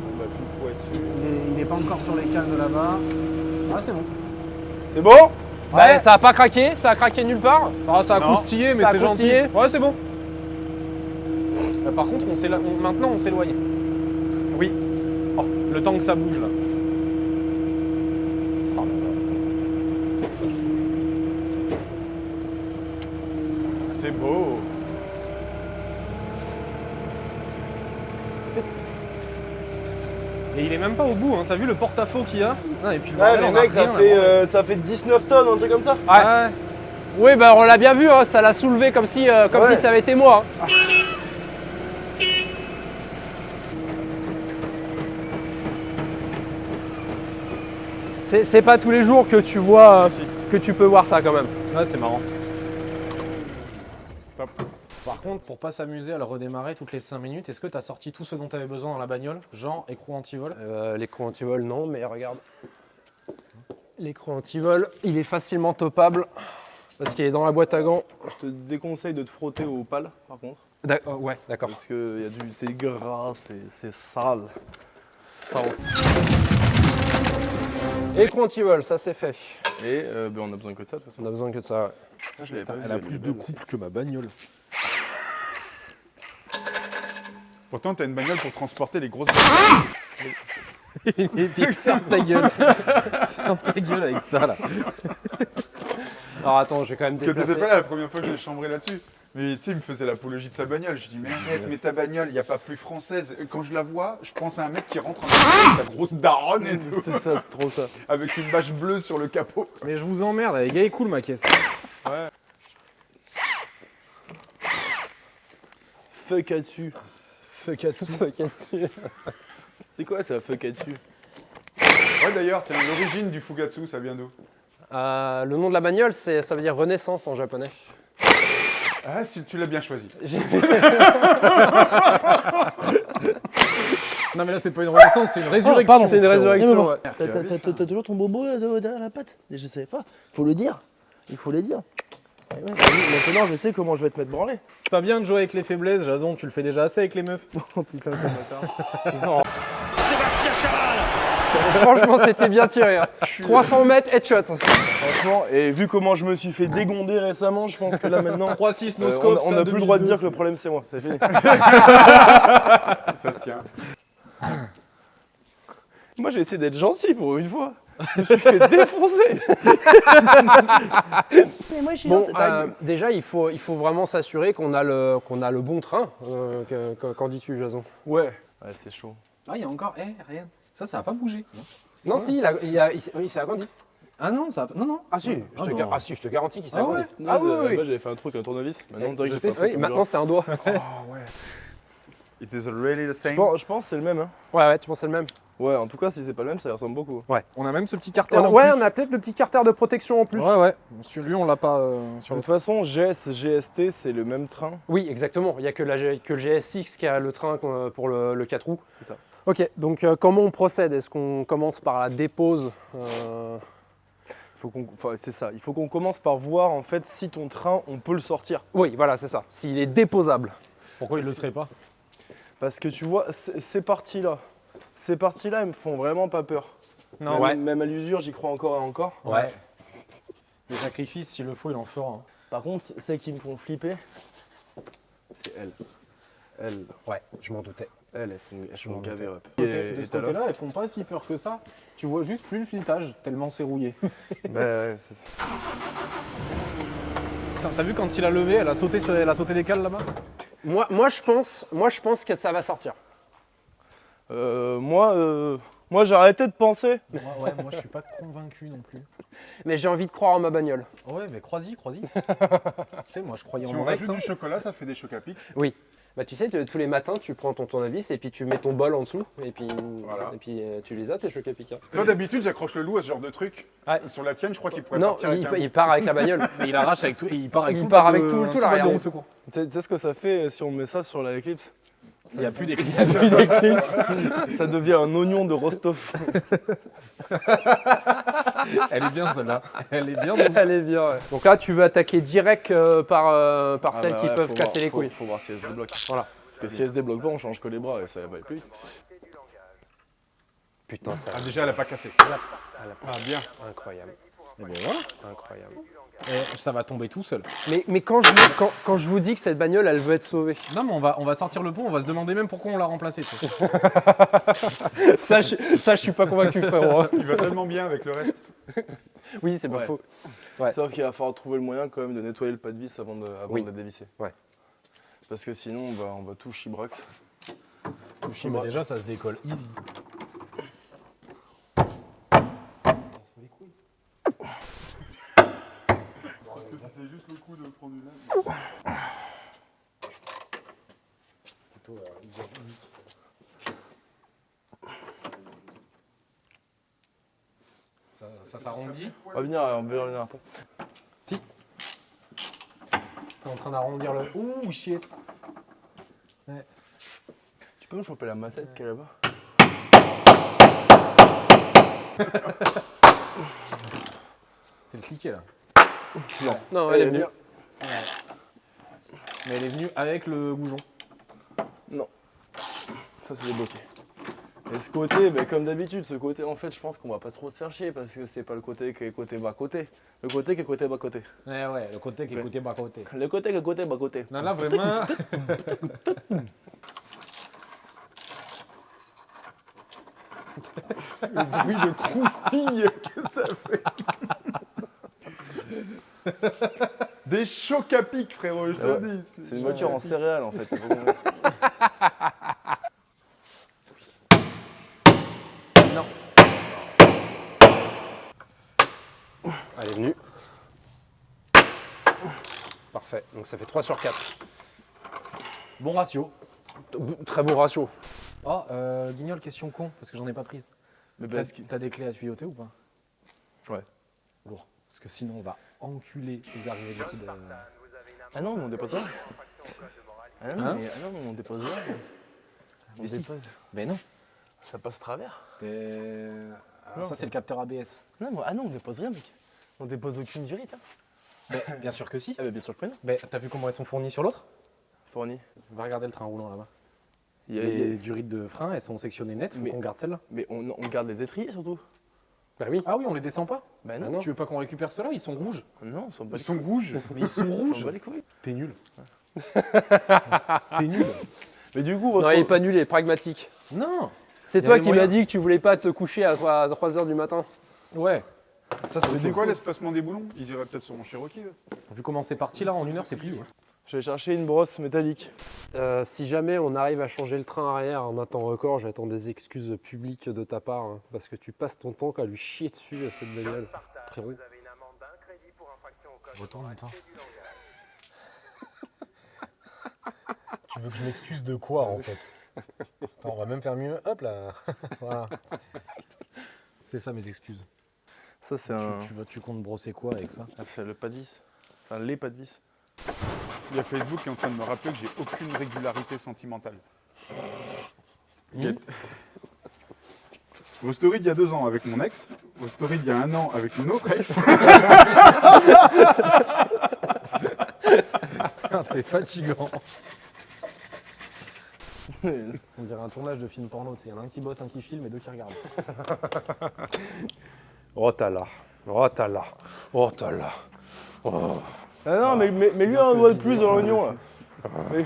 On va tout le poids dessus. Il n'est pas encore sur les cales de là-bas. Ah, c'est bon. C'est bon? Bah, ça a pas craqué, ça a craqué nulle part. Ah, ça a Non. croustillé, mais Ça a c'est gentil. croustillé. Ouais, c'est bon. Par contre, maintenant on s'éloigne. Oui. Oh, le temps que ça bouge là. Oh là là. C'est beau. Et il est même pas au bout, hein. T'as vu le porte-à-faux qu'il y a? Ah, et puis, le Ouais, bordel, les on a mecs, rien à voir. ça fait 19 tonnes, un truc comme ça. Ouais. Oui, bah on l'a bien vu, hein, ça l'a soulevé comme si Ouais. ça avait été moi. Hein. C'est pas tous les jours que tu vois, que tu peux voir ça quand même. Ouais, c'est marrant. Stop. Par contre, pour pas s'amuser à le redémarrer toutes les 5 minutes, est-ce que t'as sorti tout ce dont t'avais besoin dans la bagnole? Genre écrou anti-vol? L'écran anti-vol, non, mais regarde. L'écran anti-vol, il est facilement topable parce qu'il est dans la boîte à gants. Je te déconseille de te frotter aux pales, par contre. Ouais, d'accord. Parce que c'est gras, c'est sale. Écran anti-vol, ça c'est fait. Et on a besoin que de ça, de toute façon. On a besoin que de ça. Ouais. Je l'avais pas vu, Elle a elle plus est de belle aussi. couple que ma bagnole. Pourtant, t'as une bagnole pour transporter les grosses. Ferme ta gueule. Ferme ta gueule avec ça là. Alors attends, je vais quand même Parce que t'étais déplacer. pas là la première fois que j'ai chambré là-dessus. Mais tu sais, il me faisait l'apologie de sa bagnole. Je dis, mais arrête, mais ta bagnole, il n'y a pas plus française. Quand je la vois, je pense à un mec qui rentre avec sa grosse daronne et tout, C'est ça, c'est trop ça. avec une bâche bleue sur le capot. Mais je vous emmerde, les gars, est cool ma caisse. Fuck à dessus. Fuck là-dessus. C'est quoi ça, fuck à dessus? Ouais, d'ailleurs, tiens, l'origine du Fugatsu, ça vient d'où? Le nom de la bagnole, ça veut dire renaissance en japonais. Ah, si tu l'as bien choisi. Non mais là c'est pas une renaissance, c'est une résurrection. C'est une résurrection. Ouais. T'as toujours ton bobo à la patte? Je savais pas. Faut le dire. Il faut le dire. Et ouais, maintenant, je sais comment je vais te mettre branlé. C'est pas bien de jouer avec les faiblesses, Jason, tu le fais déjà assez avec les meufs. Oh putain, quel bâtard. Franchement, c'était bien tiré. Hein. 300 mètres, headshot. Franchement, et vu comment je me suis fait dégonder récemment, je pense que là maintenant, 3-6 no on scope. on a plus le droit de dire que le problème c'est moi. C'est fini. Ça se tient. Moi j'ai essayé d'être gentil pour une fois. Je me suis fait défoncer. Mais moi je suis Bon, gentil, ta gueule. déjà, il faut vraiment s'assurer qu'on a le bon train. Qu'en dis-tu, Jason? Ouais. Ouais, c'est chaud. Ah, il y a encore. Rien. Ça a pas bougé. Non, si, il s'est agrandi. Ah non, ça a... Non. Ah si, Ah non. je te garantis qu'il s'est Ah agrandi. ouais Ah oui, oui. Moi j'avais fait un truc, un tournevis. Maintenant, Je sais, oui, maintenant c'est un doigt. It is really the same. Je pense que c'est le même. Hein. Ouais, tu penses que c'est le même? Ouais, en tout cas, si c'est pas le même, ça y ressemble beaucoup. On a même ce petit carter. Ouais, on a peut-être le petit carter de protection en plus. Ouais. Sur lui, on l'a pas sur De le. toute façon, GS, GST, c'est le même train. Oui, exactement. Il n'y a que le GS6 qui a le train pour le 4 roues. C'est ça. Ok, donc comment on procède? Est-ce qu'on commence par la dépose C'est ça. Il faut qu'on commence par voir en fait si ton train, on peut le sortir. Oui, voilà, c'est ça. S'il est déposable. Pourquoi il le serait pas? Parce que tu vois, ces parties-là, elles me font vraiment pas peur. Non, Même à l'usure, j'y crois encore et encore. Ouais. Le sacrifice, s'il le faut, il en fera. Hein. Par contre, celles qui me font flipper, c'est elles. Elles, Ouais, je m'en doutais. elles font gaver up. De ce côté-là, elles font pas si peur que ça. Tu vois juste plus le filetage, tellement c'est rouillé. Bah ouais, c'est ça. T'as vu quand il a levé, elle a sauté des cales là-bas? Moi, je pense que ça va sortir. Moi, j'ai arrêté de penser. Ouais, moi je suis pas convaincu non plus. Mais j'ai envie de croire en ma bagnole. Ouais, mais crois-y. Tu sais, moi je croyais Si en on mon ex. rajoute du chocolat, ça fait des chocs à pic. Oui. Bah tu sais, tous les matins, tu prends ton tournevis et puis tu mets ton bol en dessous et puis, Voilà. tu les as tes chocs à pic. Hein. Toi, d'habitude, j'accroche le loup à ce genre de truc. Ah. Sur la tienne, je crois qu'il pourrait Non, partir avec un... il part avec la bagnole. Mais il arrache avec tout. Il part avec Il tout. part avec tout l'arrière. de secours. Tu sais ce que ça fait si on met ça sur la Eclipse? Il n'y a plus d'éclipse. Ça devient un oignon de Rostov. Elle est bien celle-là. Elle est bien. Elle est bien. Ouais. Donc là, tu veux attaquer direct par Ah celles bah qui ouais, peuvent faut casser voir, les couilles. Faut voir si elle se débloque. Voilà. Parce que si elle se débloque pas, on change que les bras et ça va aller plus vite. Putain, ça. Ah, déjà, elle a pas cassé. Ah, bien. Incroyable. Et bien voilà. Incroyable. Et ça va tomber tout seul. Mais quand je vous dis que cette bagnole, elle veut être sauvée. Non, mais on va sortir le pont. On va se demander même pourquoi on l'a remplacé. tu sais. ça, je suis pas convaincu, frérot. Il va tellement bien avec le reste. Oui, c'est pas Ouais. faux. C'est vrai qu'il va falloir trouver le moyen quand même de nettoyer le pas de vis avant Oui. de la dévisser. Ouais. Parce que sinon, on va tout chibrax. Mais déjà, ça se décolle easy. C'est juste le coup de prendre une aide. Ça s'arrondit. On va venir après. T'es en train d'arrondir le. Ouh, shit. Tu peux me choper la massette qui est là-bas? C'est le cliquet là. Non, elle est venue. Mais elle est venue avec le goujon. Ça c'est débloqué. Et ce côté, ben, comme d'habitude, ce côté en fait je pense qu'on va pas trop se faire chier parce que c'est pas le côté qui est côté bas côté. Le côté qui est côté bas côté. Ouais, le côté qui est côté bas côté. Le côté qui est côté bas côté. Non, là vraiment. Le bruit de croustille que ça fait. Des chocs à pic, frérot, je te le dis. C'est une voiture en céréales en fait. Non. Elle est venue. Parfait. Donc ça fait 3 sur 4. Bon ratio. Très beau ratio. Oh, Guignol, question con, parce que j'en ai pas pris. Mais T'as parce que... t'as des clés à tuyauter ou pas? Ouais. Lourd. Parce que sinon, on va enculer les arrivées liquides. Ah non, mais on dépose rien. Ah non, Hein mais, ah non, mais on dépose rien. On Mais si. dépose. Mais non. Ça passe travers. Non, ça, c'est le capteur ABS. Non, mais, ah non, on dépose rien mec. On dépose aucune durite. Hein. Mais, bien sûr que si. Ah bah bien sûr que non. Mais t'as vu comment elles sont fournies sur l'autre? Fourni. Va regarder le train roulant là-bas. Il y a- Les durites de frein, elles sont sectionnées net, faut Mais- qu'on garde celle-là. Mais on garde les étriers surtout. Bah oui. Ah oui, on les descend pas? Bah Ah non. non. Tu veux pas qu'on récupère ceux-là? Ils sont rouges. Non, on s'en bat Ils les sont rouges. Mais ils sont couilles. On rouges. s'en bat les couilles. T'es nul. T'es nul. Mais du coup, votre... Non, il est pas nul, il est pragmatique. Non. C'est Il y toi avait qui m'as moyen. dit que tu voulais pas te coucher à 3h du matin. Ouais. Ça, C'est quoi l'espacement des boulons? Ils iraient peut-être sur mon Cherokee. Là. Vu comment c'est parti là, en 1 heure, c'est plié. je vais chercher une brosse métallique. Si jamais on arrive à changer le train arrière en un temps record, j'attends des excuses publiques de ta part, hein, parce que tu passes ton temps qu'à lui chier dessus à cette bagnole. Frérot. Retourne-toi. Tu veux que je m'excuse de quoi en fait? Attends, on va même faire mieux. Hop là. Voilà. C'est ça mes excuses. Ça, c'est un. Tu comptes brosser quoi avec ça? Elle fait le pas de vis. Enfin, les pas de vis. Il y a Facebook qui est en train de me rappeler que j'ai aucune régularité sentimentale. Vos stories d'il y a 2 ans avec mon ex, vos stories d'il y a 1 an avec une autre ex. T'es fatigant. On dirait un tournage de film porno. Il y en a un qui bosse, un qui filme et 2 qui regardent. Oh t'as là. Oh t'as là. Oh t'as là. Oh. Ah non, mais lui a un doigt de plus dans l'oignon là. Mais-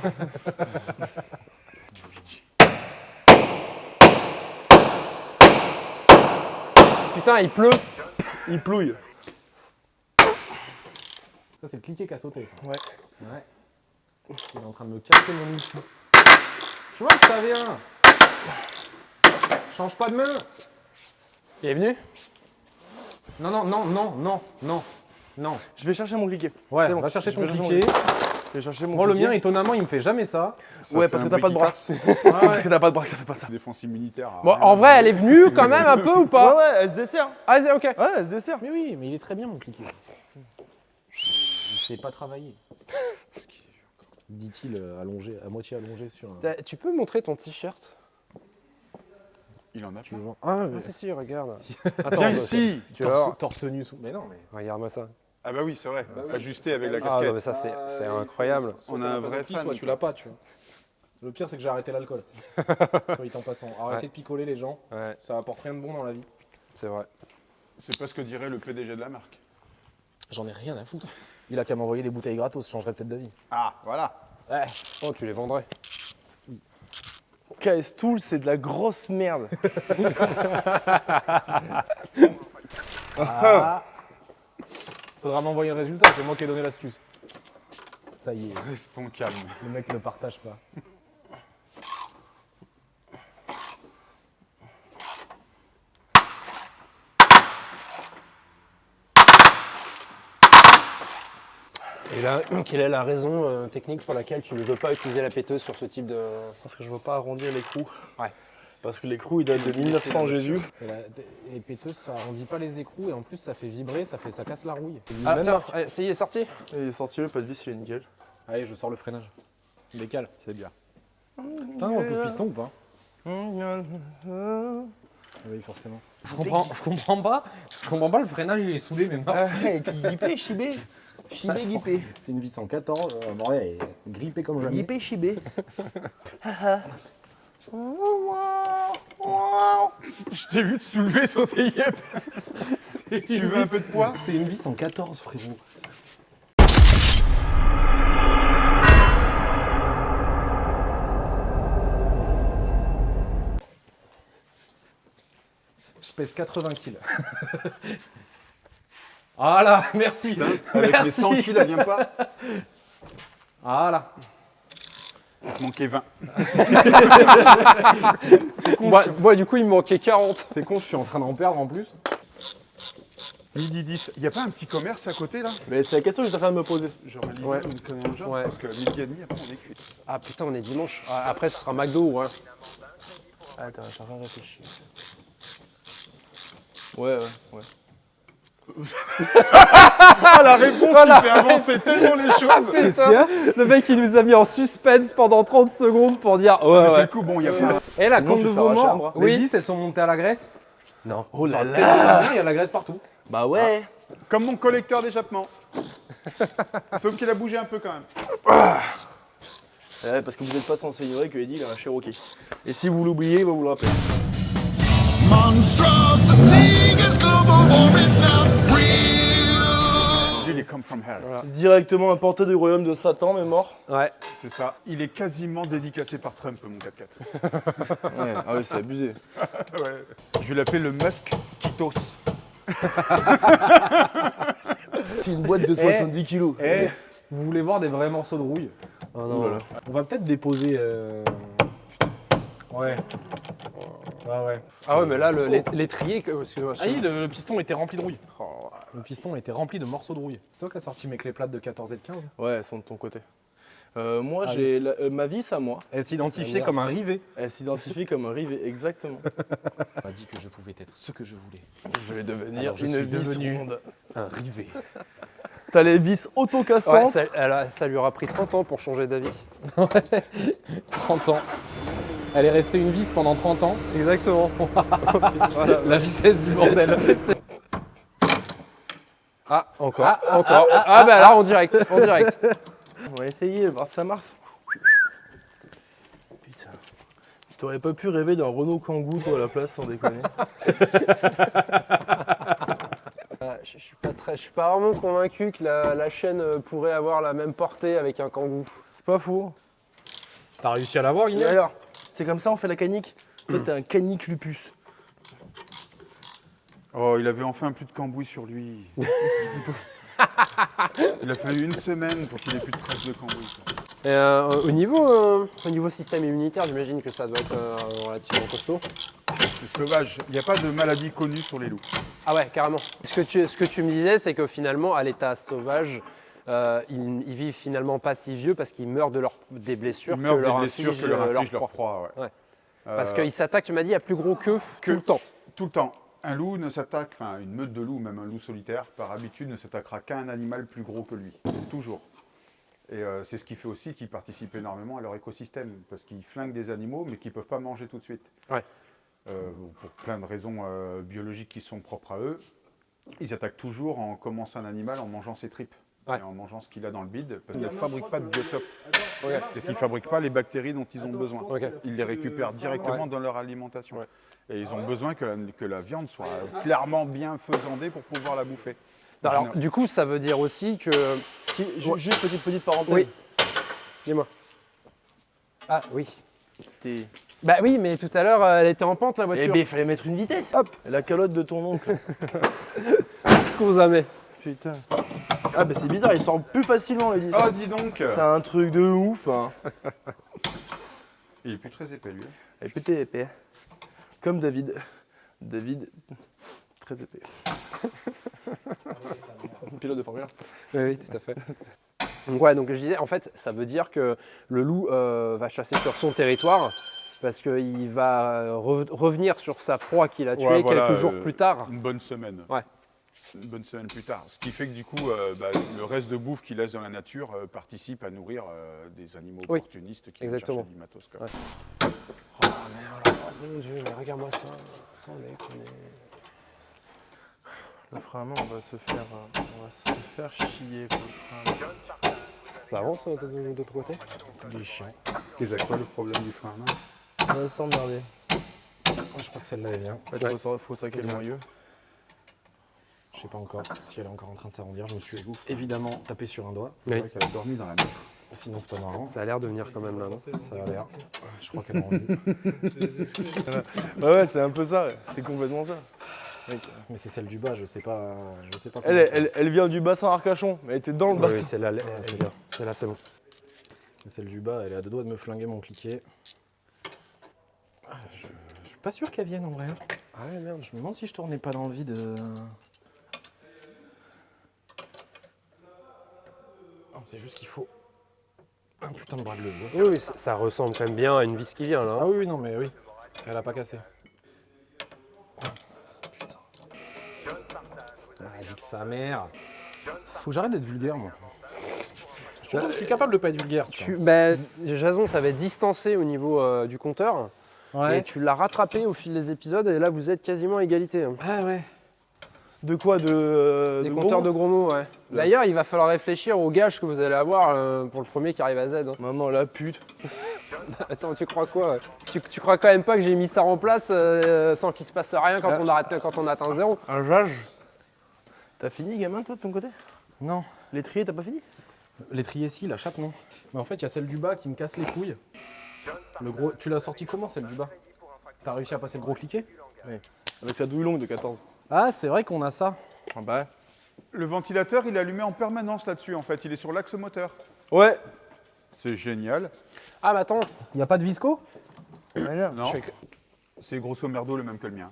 Putain, il pleut. Il plouille. Ça, c'est le cliquet qui a sauté. Ça. Ouais. Ouais. Il est en train de me casser mon outil. Tu vois que ça vient. Change pas de main. Il est venu? Non, non, non, non, non, non, non. Je vais chercher mon cliquet. Ouais, C'est bon. va chercher Je ton vais chercher mon cliquet. Je vais chercher mon Moi, le cliquet. mien, étonnamment, il me fait jamais ça. Ça Ouais, fait parce un que t'as bruit pas de qui bras. casse. C'est parce que t'as pas de bras que ça fait pas ça. Défense immunitaire. Bon, en vrai, elle est venue quand même un peu ou Ouais, pas? ouais, elle se dessert. Ah, ok. Ouais, elle se dessert. Mais oui, mais il est très bien, mon cliquet. Il sait pas travailler. Dit-il allongé, à moitié allongé sur un... Tu peux montrer ton t-shirt? Il en a Tu pas. vois. Ah, si, regarde. Attends, Viens ici. tu vas voir. Torse nu sous... Mais non, mais... Regarde-moi ça. Ah bah oui, c'est vrai. Ajusté avec la Ah, non, mais casquette. ça, c'est incroyable. On a un vrai fan. Soit tu l'as pas, tu vois. Le pire, c'est que j'ai arrêté l'alcool. Soit en passant. Arrêtez de picoler les gens. Ouais, Ça apporte rien de bon dans la vie. c'est vrai. C'est pas ce que dirait le PDG de la marque. J'en ai rien à foutre. Il a qu'à m'envoyer des bouteilles gratos, je changerais peut-être d'avis. Ah, voilà. Ouais. Oh, tu les vendrais. KS Tool, c'est de la grosse merde. Faudra m'envoyer le résultat, c'est moi qui ai donné l'astuce. Ça y est, Restons calmes. le mec ne partage pas. Et là, quelle est la raison technique pour laquelle tu ne veux pas utiliser la péteuse sur ce type de... Parce que je veux pas arrondir l'écrou. Ouais. Parce que l'écrou, il date de 1900 Jésus. Les péteuses, ça arrondit pas les écrous et en plus ça fait vibrer, ça casse la rouille. Ah, Même tiens, marque. allez, ça y est, sorti. Et il est sorti, le pas de vis, il est nickel. Allez, je sors le freinage. Décale. C'est bien. Putain, on pousse piston ou pas? Oui, forcément. Je comprends pas le freinage, il est soudé même pas. Guipé, chibé. Chibé, guipé. C'est une vis en 14, bon, elle est grippée comme jamais. Guipé, chibé. Je t'ai vu te soulever sur tes yep. Tu veux un peu de poids? C'est une vis en 14, frérot. Je pèse 80 kilos. Voilà, merci. Putain, avec Merci. les 100 kilos, elle vient pas. Voilà. Il te manquait 20. Moi, du coup, il me manquait 40. C'est con, je suis en train d'en perdre en plus. Midi 10. Il n'y a pas un petit commerce à côté là? Mais c'est la question que j'étais en train de me poser. J'aurais livré Ouais. une connerie en genre Ouais. parce que midi et demi, après on est cuit. Ah putain, on est dimanche. Ah, après, ce sera McDo, ouais. Attends, je suis en train de réfléchir. Ouais. Ah, la réponse qui fait avancer tellement les choses. Qu'est-ce qu'il y a? Le mec, il nous a mis en suspense pendant 30 secondes pour dire On a fait ouais. le coup, bon, il y a pas. Et la Sinon, compte tu de te vos fais arracher un morts, bras. les Oui. vis, elles sont montées à la graisse. Non. Oh là Tellement là. bien, il y a de la graisse partout. Bah ouais. Comme mon collecteur d'échappement. Sauf qu'il a bougé un peu quand même. Ouais, parce que vous n'êtes pas censé ignorer que Eddie il a un Cherokee. Et si vous l'oubliez, il va vous le rappeler. Lui, il est come from hell. Directement importé du royaume de Satan, mais mort. Ouais. C'est ça. Il est quasiment dédicacé par Trump, mon 4x4. Ouais, ah ouais, c'est abusé. Ouais. Je vais l'appeler le Musk Kitos. C'est une boîte de 70 kilos. Eh, vous voulez voir des vrais morceaux de rouille? Oh non. On va peut-être déposer... Ouais. Ouais. Ah ouais, mais là, l'étrier, excuse-moi. Ah oui, le piston était rempli de rouille. Le piston était rempli de morceaux de rouille. C'est toi qui as sorti mes clés plates de 14 et de 15? Ouais, elles sont de ton côté. Moi, Ah, j'ai ma vis à moi. Elle s'identifiait merde. comme un rivet. Elle s'identifie comme un rivet, exactement. On m'a dit que je pouvais être ce que je voulais. Je vais devenir Alors, je une suis vis devenu ronde. un rivet. T'as les vis Ouais, autocassantes. ça lui aura pris 30 ans pour changer d'avis. 30 ans. Elle est restée une vis pendant 30 ans. Exactement. La vitesse du bordel. Ah, encore. Encore. Ah, bah là, en direct. On va essayer, voir si ça marche. Putain. T'aurais pas pu rêver d'un Renault Kangoo, toi, à la place, sans déconner. Je suis pas vraiment convaincu que la chaîne pourrait avoir la même portée avec un Kangoo. C'est pas faux. T'as réussi à l'avoir, Et Guinée? alors, c'est comme ça, on fait la canique. Toi, t'es un canique lupus. Oh, il avait enfin plus de cambouis sur lui. Il a fallu une semaine pour qu'il ait plus de traces de cambouis. Et, au niveau système immunitaire, j'imagine que ça doit être relativement costaud. C'est sauvage. Il n'y a pas de maladie connue sur les loups. Ah ouais, carrément. Ce que tu me disais, c'est que finalement, à l'état sauvage, ils vivent finalement pas si vieux parce qu'ils meurent Ils des blessures meurent que des leur blessures inflige que leur leur inflige leur proie. proie. Ouais. Ouais. Parce qu'ils s'attaquent, tu m'as dit, à plus gros qu'eux tout le temps. Tout le temps. Un loup ne s'attaque, enfin une meute de loups, même un loup solitaire, par habitude ne s'attaquera qu'à un animal plus gros que lui. Toujours. Et c'est ce qui fait aussi qu'ils participent énormément à leur écosystème, parce qu'ils flinguent des animaux, mais qu'ils ne peuvent pas manger tout de suite. Ouais. Pour plein de raisons biologiques qui sont propres à eux. Ils attaquent toujours en commençant un animal en mangeant ses tripes. Ouais. Et en mangeant ce qu'il a dans le bide, parce qu'ils ne fabriquent pas de biotope. Ok. Et qu'ils ne fabriquent pas les bactéries dont ils ont besoin. Ok. Ils les récupèrent directement Ouais. dans leur alimentation. Ouais. Et ils ont besoin que la viande soit clairement bien faisandée pour pouvoir la bouffer. Alors, du coup, ça veut dire aussi que... Juste petite parenthèse. Oui. Dis-moi. Ah, oui. T'es- Bah oui, mais tout à l'heure, elle était en pente, la Eh voiture. ben, il fallait mettre une vitesse. Hop, la calotte de ton oncle. Ce qu'on vous met. Putain. Ah bah c'est bizarre, il sort plus facilement le disque. Oh, dis donc C'est un truc de ouf. Hein. Il est plus très épais, lui. Elle est pété épais. Comme David. David, très épais. Pilote de Formule 1. Oui, oui, tout à fait. Donc ouais, donc je disais, en fait, ça veut dire que le loup va chasser sur son territoire parce qu'il va revenir sur sa proie qu'il a tuée Ouais, voilà, quelques jours plus tard. Une bonne semaine. Ouais. Une bonne semaine plus tard. Ce qui fait que du coup, le reste de bouffe qu'il laisse dans la nature participe à nourrir des animaux Oui, opportunistes qui exactement. vont chercher du matos. Quoi. Ouais. Oh merde, mon Dieu, mais regarde-moi ça. Sans déconner. Le frein à main, on va se faire chier. Quoi, le frein à main. Ça avance de l'autre côté? Il est chiant. Qu'est-ce quoi le problème du frein à main? On va s'emmerder. Je crois que celle-là elle vient. En fait, faut saquer le moyeu. Je sais pas encore si elle est encore en train de s'arrondir. Je me suis évidemment tapé sur un doigt. Oui. qu'elle a dormi dans la mer. Sinon c'est pas marrant. Ça a l'air de venir quand même là, non? Ça a l'air. Je crois qu'elle a envie. Ouais, c'est un peu ça. C'est complètement ça. Mais c'est celle du bas, je sais pas. Elle vient du bassin Arcachon, mais elle était dans le Oui, bassin. oui, celle-là, c'est bien. celle-là, c'est bon. Celle du bas, elle est à deux doigts de me flinguer mon cliquet. Je suis pas sûr qu'elle vienne en vrai. Ah ouais, merde. Je me demande si je tournais pas dans le vide. Non, c'est juste qu'il faut un putain de bras de levier. Oui, oui, ça ressemble quand même bien à une vis qui vient là. Ah oui, non mais oui. Elle a pas cassé. Putain. Ah, dit que sa mère. Faut que j'arrête d'être vulgaire moi. Je suis capable de pas être vulgaire. Jason t'avait distancé au niveau du compteur et tu l'as rattrapé au fil des épisodes et là vous êtes quasiment à égalité. Hein. Ah ouais. De quoi Des de compteurs gros de gros mots, ouais. D'ailleurs, il va falloir réfléchir aux gages que vous allez avoir pour le premier qui arrive à Z. Hein. Maman, la pute. Attends, tu crois quoi? Tu crois quand même pas que j'ai mis ça en place sans qu'il se passe rien quand on atteint 0? Un jage. T'as fini, gamin, toi, de ton côté? Non. L'étrier, t'as pas fini? L'étrier si, la chape non. Mais en fait, il y a celle du bas qui me casse les couilles. Le gros, tu l'as sorti comment celle du bas? T'as réussi à passer le gros cliquet? Oui. Avec la douille longue de 14. Ah, c'est vrai qu'on a ça. Ah bah. Le ventilateur, il est allumé en permanence là-dessus, en fait. Il est sur l'axe moteur. Ouais. C'est génial. Ah bah attends, Il n'y a pas de visco? Non. C'est grosso merdo le même que le mien.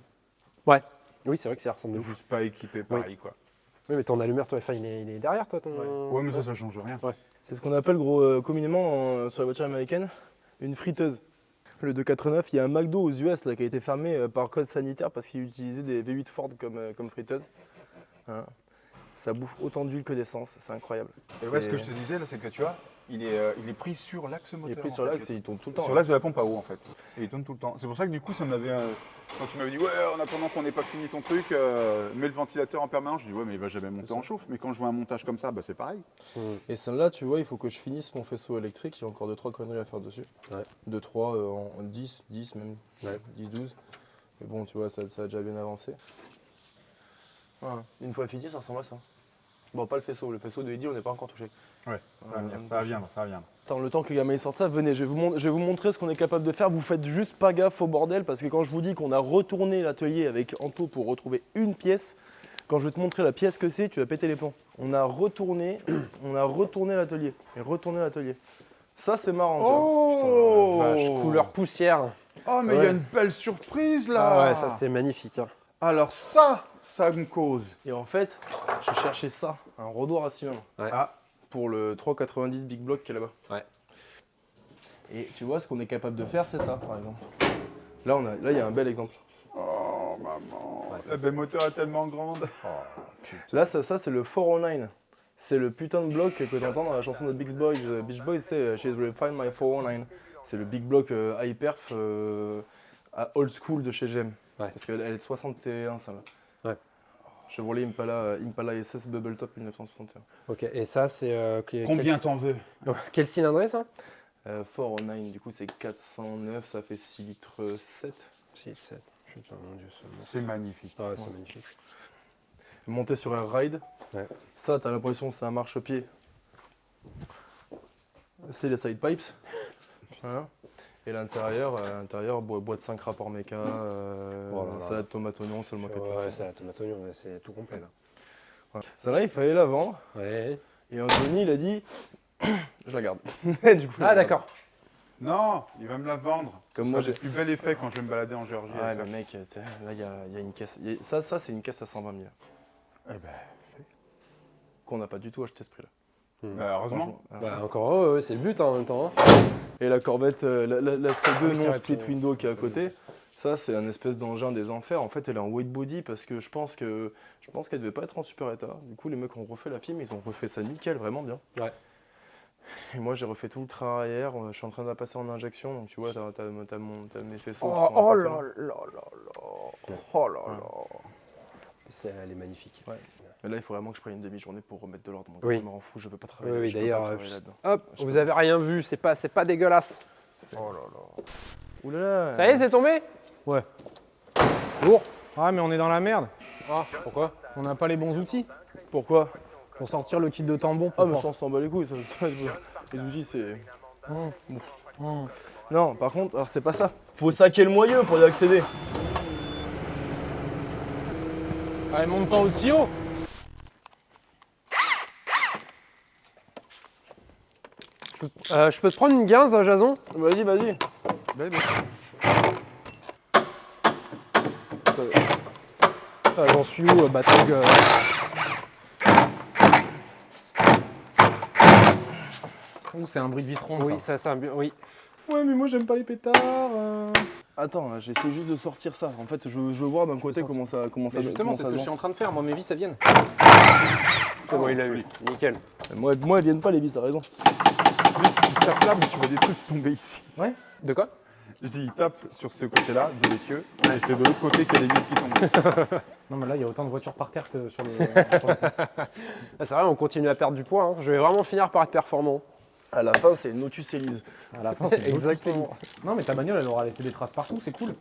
ouais. Oui, c'est vrai que ça ressemble de ouf. Juste pas équipé pareil, quoi. Oui, mais ton allumeur, toi, enfin, il est derrière toi. Ouais, mais ça change rien. C'est ce qu'on appelle communément sur la voiture américaine une friteuse. Le 289, il y a un McDo aux US là, qui a été fermé par code sanitaire parce qu'il utilisait des V8 Ford comme friteuse. Hein. Ça bouffe autant d'huile que d'essence, c'est incroyable. Et ouais, ce que je te disais, là, c'est que tu vois, il est pris sur l'axe moteur. Il est pris sur en fait. l'axe et il tourne tout le temps. Sur l'axe de la pompe à eau, en fait. Et il tourne tout le temps. C'est pour ça que du coup, ça m'avait. Quand tu m'avais dit, ouais, en attendant qu'on n'ait pas fini ton truc, mets le ventilateur en permanence, je dis, ouais, mais il va jamais monter en chauffe. Mais quand je vois un montage comme ça, bah, c'est pareil. Et celle-là, tu vois, il faut que je finisse mon faisceau électrique. Il y a encore 2-3 conneries à faire dessus. Ouais. 2-3 en 10 même. Ouais. 10-12. Mais bon, tu vois, ça a déjà bien avancé. Voilà. Une fois fini, ça ressemble à ça. Bon, pas le faisceau. Le faisceau de Eddy, on n'est pas encore touché. Ouais, ça va venir, ça va venir. Attends, le temps que les gamins sortent ça, venez, je vais vous montrer ce qu'on est capable de faire. Vous faites juste pas gaffe au bordel parce que quand je vous dis qu'on a retourné l'atelier avec Anto pour retrouver une pièce, quand je vais te montrer la pièce que c'est, tu vas péter les plombs. On a retourné l'atelier. Et retourné l'atelier. Ça, c'est marrant. Oh Vache, couleur poussière. Oh, mais il y a Ouais. une belle surprise là. Ah ouais, ça c'est magnifique. Hein. Alors ça me cause. Et en fait, j'ai cherché ça, un rodoir à cylindre. Ah, pour le 390 Big Block qui est là-bas. Ouais. Et tu vois, ce qu'on est capable de faire, c'est ça, par exemple. Là, il y a un bel exemple. Oh maman, Ouais, ça, la baie moteur est tellement grande. Là, ça c'est le 409. C'est le putain de bloc que tu entends dans la chanson de Beach Boys. Beach Boys, c'est She's Refined My 409. C'est le big block high perf à old school de chez GM. Ouais. Parce qu'elle est de 61, ça là. Ouais. Chevrolet Impala SS Bubble Top 1961. Ok, et ça, c'est. Combien t'en veux? Quel cylindré ça? 409, du coup, c'est 409, ça fait 6 litres 7. 6, 7. Putain, mon dieu, C'est magnifique. Ah ouais, c'est magnifique. Monter sur un ride, Ouais. ça, t'as l'impression que c'est un marchepied. C'est les side pipes. Voilà. Et l'intérieur, boîte 5 rapports méca, Oh là là. salade tomate oignon, seulement 4 Ouais, c'est la tomate oignon, c'est tout complet là. Voilà. Ça là, il fallait la vendre. Ouais. Et Anthony, il a dit, je la garde. Du coup, je la Ah, garde. d'accord. Non, il va me la vendre. Comme Ce moi, sera le j'ai- plus bel effet quand je vais me balader en Géorgie. Ouais, avec mais ça. mec, là, il y a une caisse. Ça c'est une caisse à 120 000. Eh ben, Qu'on n'a pas du tout acheté ce prix-là. bah, heureusement. Franchement. Bah, encore heureux, c'est le but en même temps. Et la Corvette, la C2 oui, c'est non vrai, split puis, window qui est à côté, ça c'est un espèce d'engin des enfers. En fait, elle est en white body parce que je pense qu'elle devait pas être en super état. Du coup, les mecs ont refait la film, ils ont refait ça nickel, vraiment bien. Ouais. Et moi, j'ai refait tout le train arrière. Je suis en train de la passer en injection, donc tu vois, t'as mes faisceaux. qui sont Oh à là côté. là là là. Oh là là. Elle est magnifique. Ouais. Mais là, il faut vraiment que je prenne une demi-journée pour remettre de l'ordre. Moi, Oui. ça me rend fou, je veux pas travailler. Oui, oui, je peux pas d'ailleurs, travailler là-dedans. hop, Je vous peux avez rien vu, c'est pas dégueulasse. Oh là là. Ouh là là. Ça y est, c'est tombé? Ouais. Lourd. Ah, mais on est dans la merde. Ah, pourquoi? On n'a pas les bons outils Pourquoi? pour sortir le kit de tambon. Ah, mais ça, on s'en bat les couilles. Les outils, c'est. Non, par contre, alors c'est pas ça. Faut saquer le moyeu pour y accéder. Ah, monte pas aussi haut. Je peux te prendre une 15, Jason? Vas-y, vas-y. J'en suis où, Batog Ouh, c'est un bruit de vis rond, Oui, ça. ça, c'est un oui. Ouais, mais moi, j'aime pas les pétards. Attends, là, j'essaie juste de sortir ça. En fait, je veux voir d'un côté comment ça. Mais justement, c'est ce que je suis en train de faire. Moi, mes vis, ça viennent. C'est bon, il l'a eu. Nickel. Moi, elles viennent pas les vis, t'as raison. Tu tapes là, mais tu vois des trucs tomber ici. De quoi? Je dis, il tape sur ce côté-là, de l'essieu, et c'est de l'autre côté qu'il y a des billes qui tombent. Non, mais là, il y a autant de voitures par terre que sur les. Ah, c'est vrai, on continue à perdre du poids. Hein. Je vais vraiment finir par être performant. À la fin, c'est une Lotus Elise. À la fin, c'est Exactement. Non, mais ta bagnole, elle aura laissé des traces partout, c'est cool.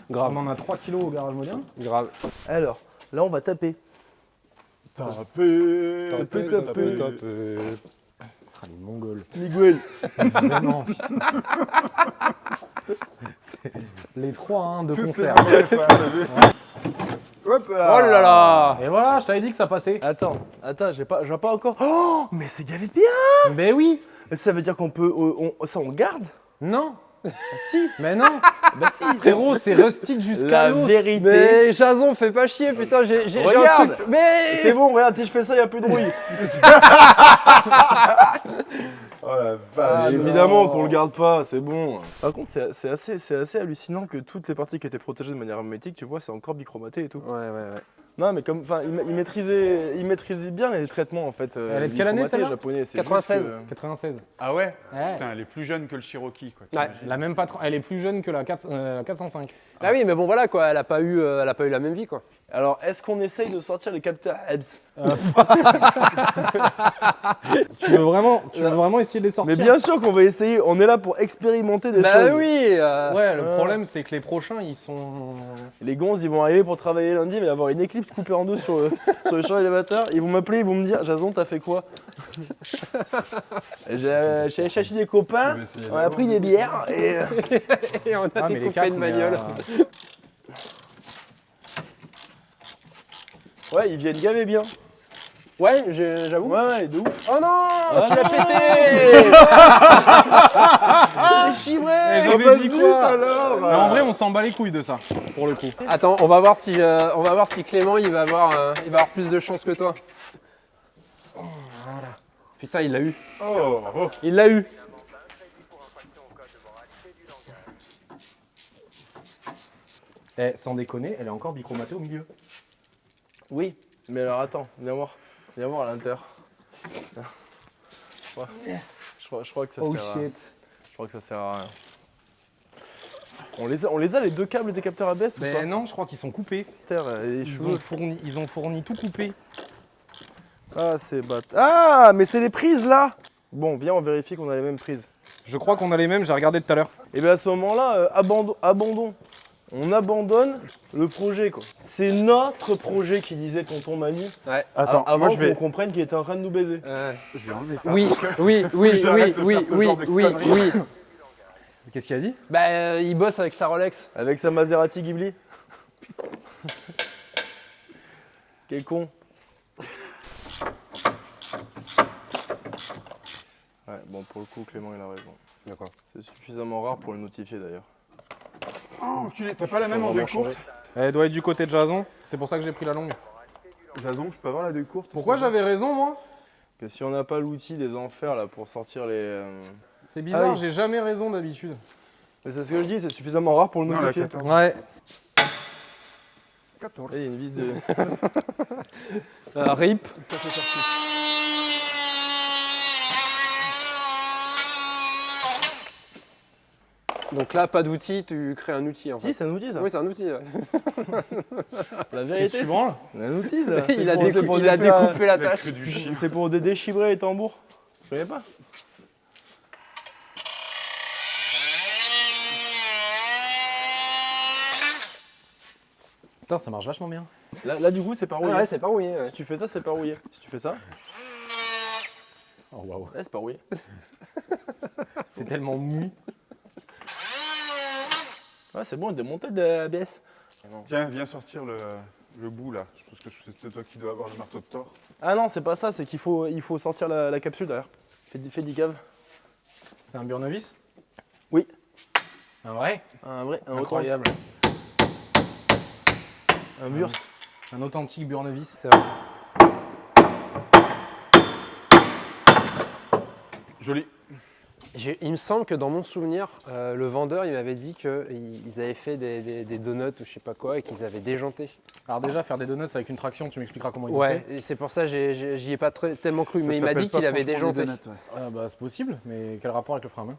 Grave. On en a 3 kilos au garage moderne. Grave. Alors, là, on va taper. Taper, Ah, les mongols. Miguel. Vraiment. Les 3 hein, de tous les concert. brefs, hein, t'as vu. Hop là. Oh là là! Et voilà, je t'avais dit que ça passait. Attends, j'ai pas encore. Oh, mais c'est gavé de bien. Mais oui. Ça veut dire qu'on peut. Ça, on garde. Non. Si. Mais non. Bah si. Frérot, c'est rustique jusqu'à La l'os. vérité. Mais Jason, fais pas chier, putain, j'ai un Regarde. truc. Mais C'est bon, regarde, si je fais ça, il n'y a plus de bruit. Oh la vache. Ah, évidemment qu'on le garde pas, c'est bon. Par contre, c'est assez hallucinant que toutes les parties qui étaient protégées de manière hermétique, tu vois, c'est encore bichromaté et tout. Ouais. Non, mais comme, enfin, il maîtrisait bien les traitements en fait. Elle est de quelle année, bichromate celle-là japonais, c'est 96. juste que- 96. Ah ouais, Ouais. Putain, elle est plus jeune que le Cherokee, quoi. Ouais. t'imagines. Elle a même pas. Elle est plus jeune que la 405. Ah oui, mais bon, voilà quoi, elle a pas eu la même vie quoi. Alors, est-ce qu'on essaye de sortir les capteurs Hebs? Tu veux vraiment essayer de les sortir? Mais bien sûr qu'on va essayer. On est là pour expérimenter des Bah choses. oui. Ouais, le problème c'est que les prochains ils sont. Les gonzes, ils vont arriver pour travailler lundi. Il va y avoir une éclipse coupée en deux sur le champ élévateur. Ils vont m'appeler, ils vont me dire, Jason, t'as fait quoi? J'ai cherché des copains. Tu veux essayer On a pris des bières et. Et on a Ah, mais les découpé quatre, une mais, bagnole. Ouais, ils viennent gaver bien. Ouais, j'avoue. Ouais, de ouf. Oh non, tu l'as pété. C'est chibré. Ah j'avais bah dit zut quoi alors. Mais en vrai, on s'en bat les couilles de ça, pour le coup. Attends, on va voir si Clément il va avoir plus de chance que toi. Putain, il l'a eu. Oh, bravo. Il l'a eu. Eh, sans déconner, elle est encore bichromatée au milieu. Oui, mais alors attends, viens voir. Viens voir à l'intérieur. Je crois que ça Oh sert à... shit. Je crois que ça sert à rien. On les a les deux câbles des capteurs ABS ou pas? Ben non, je crois qu'ils sont coupés. Terre, les Ils cheveux. ont fourni tout coupé. Ah, c'est Ah, mais c'est les prises là. Bon, viens, on vérifie qu'on a les mêmes prises. Je crois qu'on a les mêmes, j'ai regardé tout à l'heure. Et bien à ce moment-là, abandon. On abandonne le projet quoi. C'est notre projet qui disait tonton Manu. Ouais. Attends, avant moi je vais, qu'on comprenne qu'il était en train de nous baiser. je vais enlever ça. Oui, parce que oui, oui, J'arrête oui, de oui, faire ce oui, genre de oui, conneries. oui. Qu'est-ce qu'il a dit? Bah, il bosse avec sa Rolex. Avec sa Maserati Ghibli. Quel con. Ouais, bon pour le coup Clément il a raison. D'accord. C'est suffisamment rare pour le notifier d'ailleurs. Oh, t'as pas la même en vraiment deux courtes? Elle doit être du côté de Jason, c'est pour ça que j'ai pris la longue. Jason, je peux avoir la deux courtes? Pourquoi j'avais raison, moi? Que si on n'a pas l'outil des enfers là pour sortir les. C'est bizarre, Ah oui. j'ai jamais raison d'habitude. Mais c'est ce que je dis, c'est suffisamment rare pour le Non, la notifier. 14. Ouais. 14. Il y a une vis de. RIP. Donc là, pas d'outil, tu crées un outil en fait. Si, c'est un outil ça. Oui, c'est un outil. Ouais. La Qu'est-ce vérité, que tu branles? c'est un outil ça. il a, C'est pour il a défaire- découpé la tâche. C'est pour déchiffrer les tambours. Je connais pas. Putain, ça marche vachement bien. Là du coup, c'est pas Ah rouillé. ouais, c'est pas rouillé. Ouais. Si tu fais ça, c'est pas rouillé. Si tu fais ça, Oh waouh. là, c'est pas rouillé. C'est tellement mou. Ouais, c'est bon, démonter de ABS. Tiens, viens sortir le bout là. Je pense que c'est toi qui dois avoir le marteau de Thor. Ah non, c'est pas ça, c'est qu'il faut, il faut sortir la capsule derrière. Fais 10 caves. C'est un Burnevis? Oui. Un vrai? Un vrai, un Incroyable. Un mur. Un authentique Burnevis. C'est vrai. Joli. Il me semble que dans mon souvenir, le vendeur il m'avait dit qu'ils avaient fait des donuts ou je sais pas quoi et qu'ils avaient déjanté. Alors déjà, faire des donuts avec une traction, tu m'expliqueras comment ils ont Ouais, fait? et c'est pour ça que j'y ai pas tellement cru. Ça Mais il m'a s'appelle dit pas qu'il avait franchement des déjanté. donuts, ouais. Ah bah c'est possible, mais quel rapport avec le frein à main?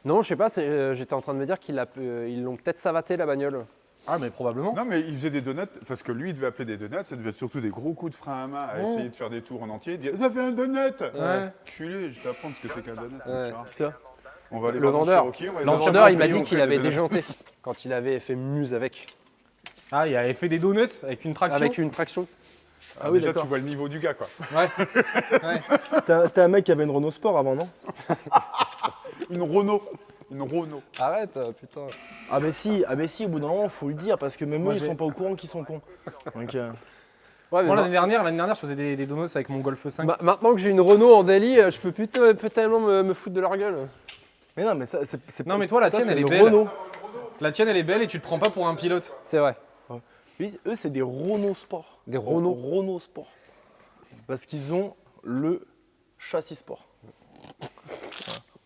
Non, je sais pas, j'étais en train de me dire ils l'ont peut-être savaté la bagnole. Ah mais probablement. Non, mais il faisait des donuts, parce que lui, il devait appeler des donuts, ça devait être surtout des gros coups de frein à main à essayer de faire des tours en entier. Il dit, ça fait un donut! Ouais. Culé, je vais t'apprendre ce que c'est qu'un donut. Ouais. tu vois. C'est ça. On va aller Le voir vendeur. Cherokee, on va aller Le voir vendeur, il m'a Cherokee, dit on qu'il fait avait des donuts. déjanté quand il avait fait muse avec. Ah, il avait fait des donuts avec une traction? Avec une traction. Ah oui, Déjà, d'accord. tu vois le niveau du gars, quoi. Ouais. C'était un mec qui avait une Renault Sport avant, non? Une Renault. Une Renault. Arrête, putain. Ah mais si, au bout d'un moment, faut le dire, parce que même Moi, eux, ils j'ai- sont pas au courant qu'ils sont cons. Donc, Ouais, mais Moi l'année dernière, je faisais des donuts avec mon Golf 5. maintenant que j'ai une Renault en Daily, je peux plus tellement me foutre de leur gueule. Mais non, mais ça, c'est Non mais toi la ça, tienne c'est elle est une belle. Renault. La tienne elle est belle et tu te prends pas pour un pilote. C'est vrai. Oui, eux, c'est des Renault Sport. Des Renault. Renault Sport. Parce qu'ils ont le châssis sport. Voilà.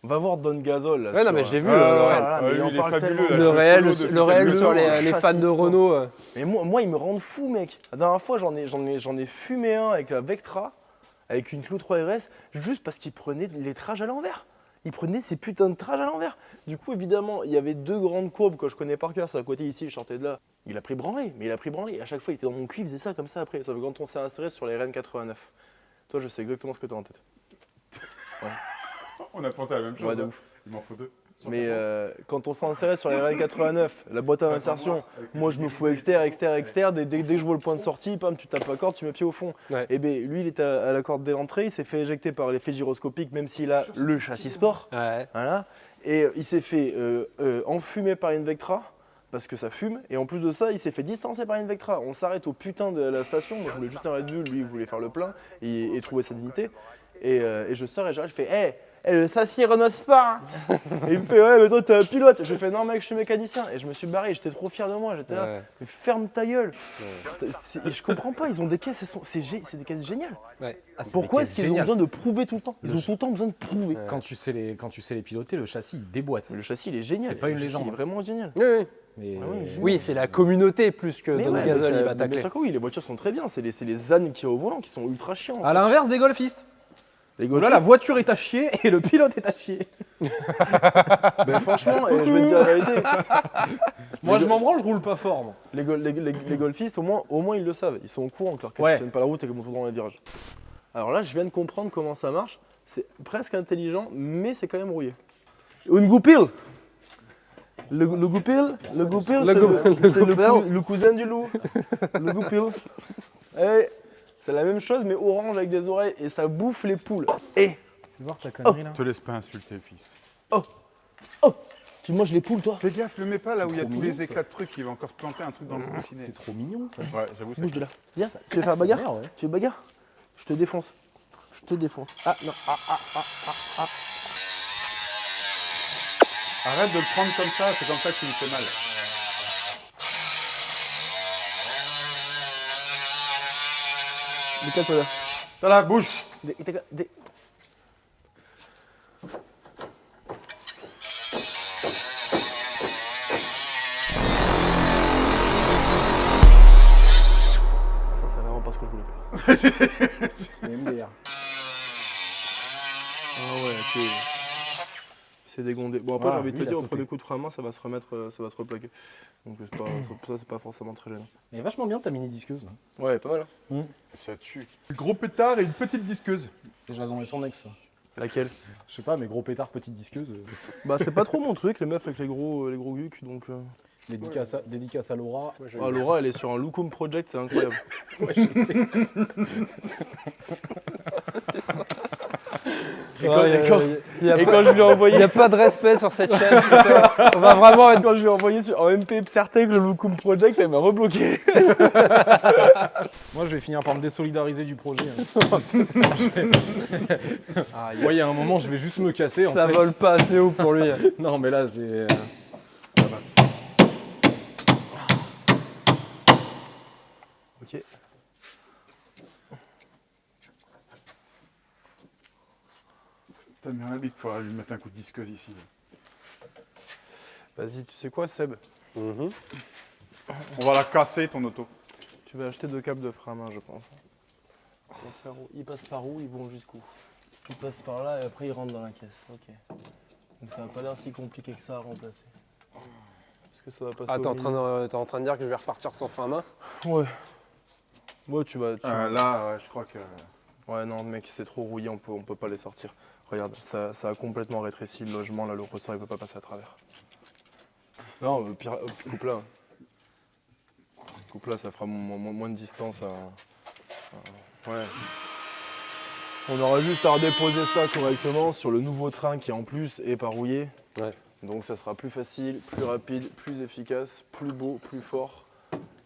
On va voir Don Gazol. Là, Ouais, non, sur- mais je l'ai vu, Ah, le voilà, réel. mais Ah, il lui, en il est parle fabuleux, tellement. là. Le je réel, follow depuis le réel quelques sur temps. les fans Châssis de sport. Renault. Mais moi, ils me rendent fou, mec. La dernière fois, j'en ai fumé un avec la Vectra, avec une Clio 3 RS, juste parce qu'ils prenaient les trages à l'envers. Ils prenaient ces putains de trages à l'envers. Du coup, évidemment, il y avait deux grandes courbes que je connais par cœur. C'est à côté ici, je sortais de là. Il a pris branlé, mais il a pris branlé. À chaque fois, il était dans mon cul, il faisait ça comme ça après. Sauf que quand on s'est inséré sur les RN89. Toi, je sais exactement ce que tu as en tête. On a pensé à la même chose. Ouais, de hein. ouf. Il m'en faut deux. Mais quand on s'est inséré sur les RN89, la boîte à insertion, moi je me fous externe. Dès que je vois le point de sortie, pam, tu tapes la corde, tu mets pied au fond. Ouais. Et bien lui, il était à la corde d'entrée, il s'est fait éjecter par l'effet gyroscopique, même s'il a le châssis sport. Ouais. Voilà. Et il s'est fait enfumer par une Vectra, parce que ça fume. Et en plus de ça, il s'est fait distancer par une Vectra. On s'arrête au putain de la station. Moi, je voulais juste un Red Bull, lui, il voulait faire le plein et trouver sa dignité. Et je sors et j'arrive, je fais, le châssis Renault Sport. Et il me fait ouais mais toi t'es un pilote. Je lui fais non mec je suis mécanicien. Et je me suis barré, j'étais trop fier de moi, j'étais là. Mais ferme ta gueule. Et je comprends pas, ils ont des caisses, c'est des caisses géniales. Ouais. Pourquoi est-ce qu'ils ont besoin de prouver tout le temps? Ils ont tout le temps besoin de prouver. Quand tu sais les piloter, le châssis il déboîte. Le châssis il est génial. C'est pas une Le châssis, légende. Il est vraiment génial. Oui, Mais oui, c'est la communauté plus que Mais Don ouais, Gazol, mais il va bien tacler. sûr que oui, les voitures sont très bien. C'est les ânes qui au volant qui sont ultra chiants. à l'inverse des golfistes. Les Là, la voiture est à chier et le pilote est à chier. Ben franchement, je vais te dire la vérité. Moi, je m'en branle, je roule pas fort. Moi. Les golfistes, au moins ils le savent. Ils sont au courant que leur caisse Ouais. ne tienne pas la route et qu'ils vont tout dans les virages. Alors là, je viens de comprendre comment ça marche. C'est presque intelligent, mais c'est quand même rouillé. Une goupille. Le goupille, c'est le cousin du loup. Le goupille. Eh, c'est la même chose, mais orange avec des oreilles et ça bouffe les poules. Et Tu veux voir ta connerie là Te laisse pas insulter, fils. tu manges les poules, toi? Fais gaffe, le mets pas là où il y a trop tous mignon, les éclats de trucs, il va encore se planter un truc dans le coussinet. C'est trop mignon ça. Ouais, j'avoue, Bouge c'est de là. Viens, tu veux faire la bagarre? merde, ouais. Tu veux bagarre? Je te défonce. Je te défonce. Ah non. Arrête de le prendre comme ça, c'est comme ça que tu me fais mal. Décale-toi là. Ça là, bouge. Ça, c'est vraiment pas ce que je voulais faire. MDR. Ah ouais, c'est dégondé. Bon, après, Ah, j'ai envie de te lui, il a dire, au sauté. premier coup de frein à main, ça va se remettre, ça va se replaquer. Donc, c'est pas forcément très gênant. Elle est vachement bien ta mini disqueuse là. Ouais, pas mal. Ça tue. Gros pétard et une petite disqueuse. C'est Jason et son ex. Ça. Laquelle? Je sais pas, mais gros pétard, petite disqueuse. Bah, c'est pas trop mon truc, les meufs avec les gros gucs, donc. Dédicace à Laura. Ah, Laura, elle est sur un Lucum Project, c'est incroyable. Ouais, je sais. Et quand je lui ai envoyé. Il n'y a pas de respect sur cette chaîne. putain. On va vraiment être. Quand je lui ai envoyé en MP Certec le Lucum Project, elle m'a rebloqué. Moi, je vais finir par me désolidariser du projet. Hein. Ouais, il y a un moment, je vais juste me casser. Ça en fait. vole pas assez haut pour lui. Non, mais là, c'est. Ok. T'as bien la bite, il faudra lui mettre un coup de disqueuse ici. Vas-y, tu sais quoi, Seb? On va la casser ton auto. Tu vas acheter 2 câbles de frein à main, je pense. Ils passent par où? Ils vont jusqu'où? Ils passent par là et après ils rentrent dans la caisse. Ok. Donc ça va pas l'air si compliqué que ça à remplacer. Parce que ça va passer. Ah, t'es au en train de dire que je vais repartir sans frein à main? milieu. Ouais. Ouais, tu vas. Là, ouais, je crois que. Ouais, non, mec, c'est trop rouillé, on peut pas les sortir. Regarde, ça a complètement rétréci le logement, là, le ressort, il peut pas passer à travers. Non, pire, coupe là. Coupe là, ça fera moins de distance ouais. On aura juste à redéposer ça correctement sur le nouveau train qui, en plus, est pas rouillé. Ouais. Donc, ça sera plus facile, plus rapide, plus efficace, plus beau, plus fort.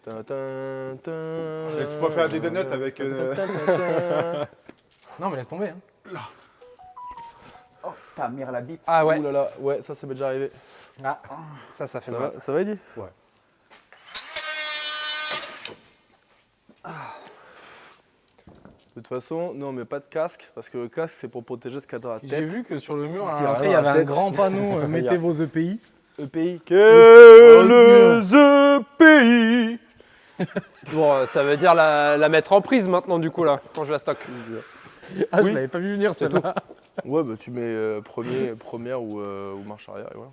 Et tu peux faire des donuts avec. Non, mais laisse tomber. Hein. Oh, ta mère la bip. Ah ouais. Ouh là là, ouais, ça m'est déjà arrivé. Ah, ça fait Ça mal. va, ça va, Eddy? Ouais. De toute façon, non, mais pas de casque, parce que le casque, c'est pour protéger ce qu'il y a dans la J'ai tête. vu que sur le mur, Si, après, il y dans la avait un tête. grand panneau mettez vos EPI. EPI. Que les EPI. Bon, ça veut dire la mettre en prise maintenant, du coup, là, quand je la stocke. Ah, Oui. je l'avais pas vu venir celle-là. Ouais, bah tu mets première ou marche arrière, et voilà.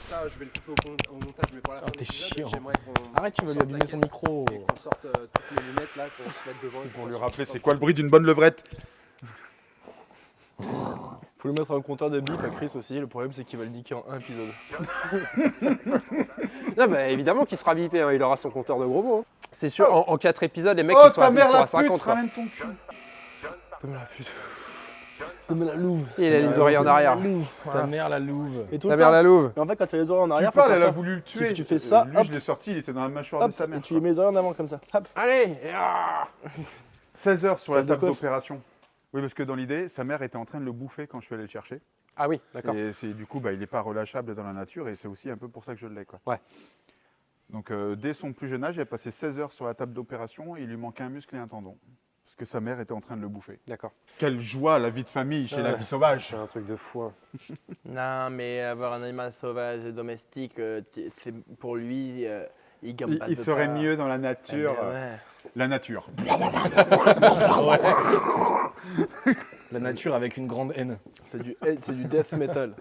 Ça, je vais le couper au montage, mais pour la fin t'es de l'épisode, chiant. j'aimerais Arrête, tu vas lui abîmer son micro. Et qu'on sorte toutes les lunettes, là, qu'on se mette devant. Pour lui rappeler, c'est quoi le bruit d'une bonne levrette? Faut lui mettre un compteur de bip à Chris aussi, le problème c'est qu'il va le niquer en un épisode. Non, bah évidemment qu'il sera bipé, hein, il aura son compteur de gros mots. hein. C'est sûr, en 4 épisodes, les mecs Oh, ils sont ta à, mère ils sont la à 50. pute, quoi. ramène ton cul. Donne-moi la pute. Donne-moi la louve. Il a les oreilles en arrière. Ta mère la louve. Et tout Ta le mère temps. la louve. Mais en fait, quand tu as les oreilles en Tu arrière, faut parles, faire elle a ça. voulu le tuer. Tu fais ça, Lui, hop. je l'ai sorti, il était dans la mâchoire Hop, de sa mère. et tu lui mets les oreilles en avant comme ça. Hop. Allez 16 heures sur la Salle de table coffre. d'opération. Oui, parce que dans l'idée, sa mère était en train de le bouffer quand je suis allé le chercher. Ah oui, d'accord. Et du coup, il n'est pas relâchable dans la nature et c'est aussi un peu pour ça que je l'ai. Quoi. Ouais. Donc dès son plus jeune âge, il a passé 16 heures sur la table d'opération et il lui manquait un muscle et un tendon. Parce que sa mère était en train de le bouffer. D'accord. Quelle joie la vie de famille chez la vie sauvage. C'est un truc de fou. Hein. Non, mais avoir un animal sauvage domestique, c'est pour lui, il gagne pas de Il serait part. mieux dans la nature. Ouais. La nature. La nature avec une grande haine. C'est du death metal.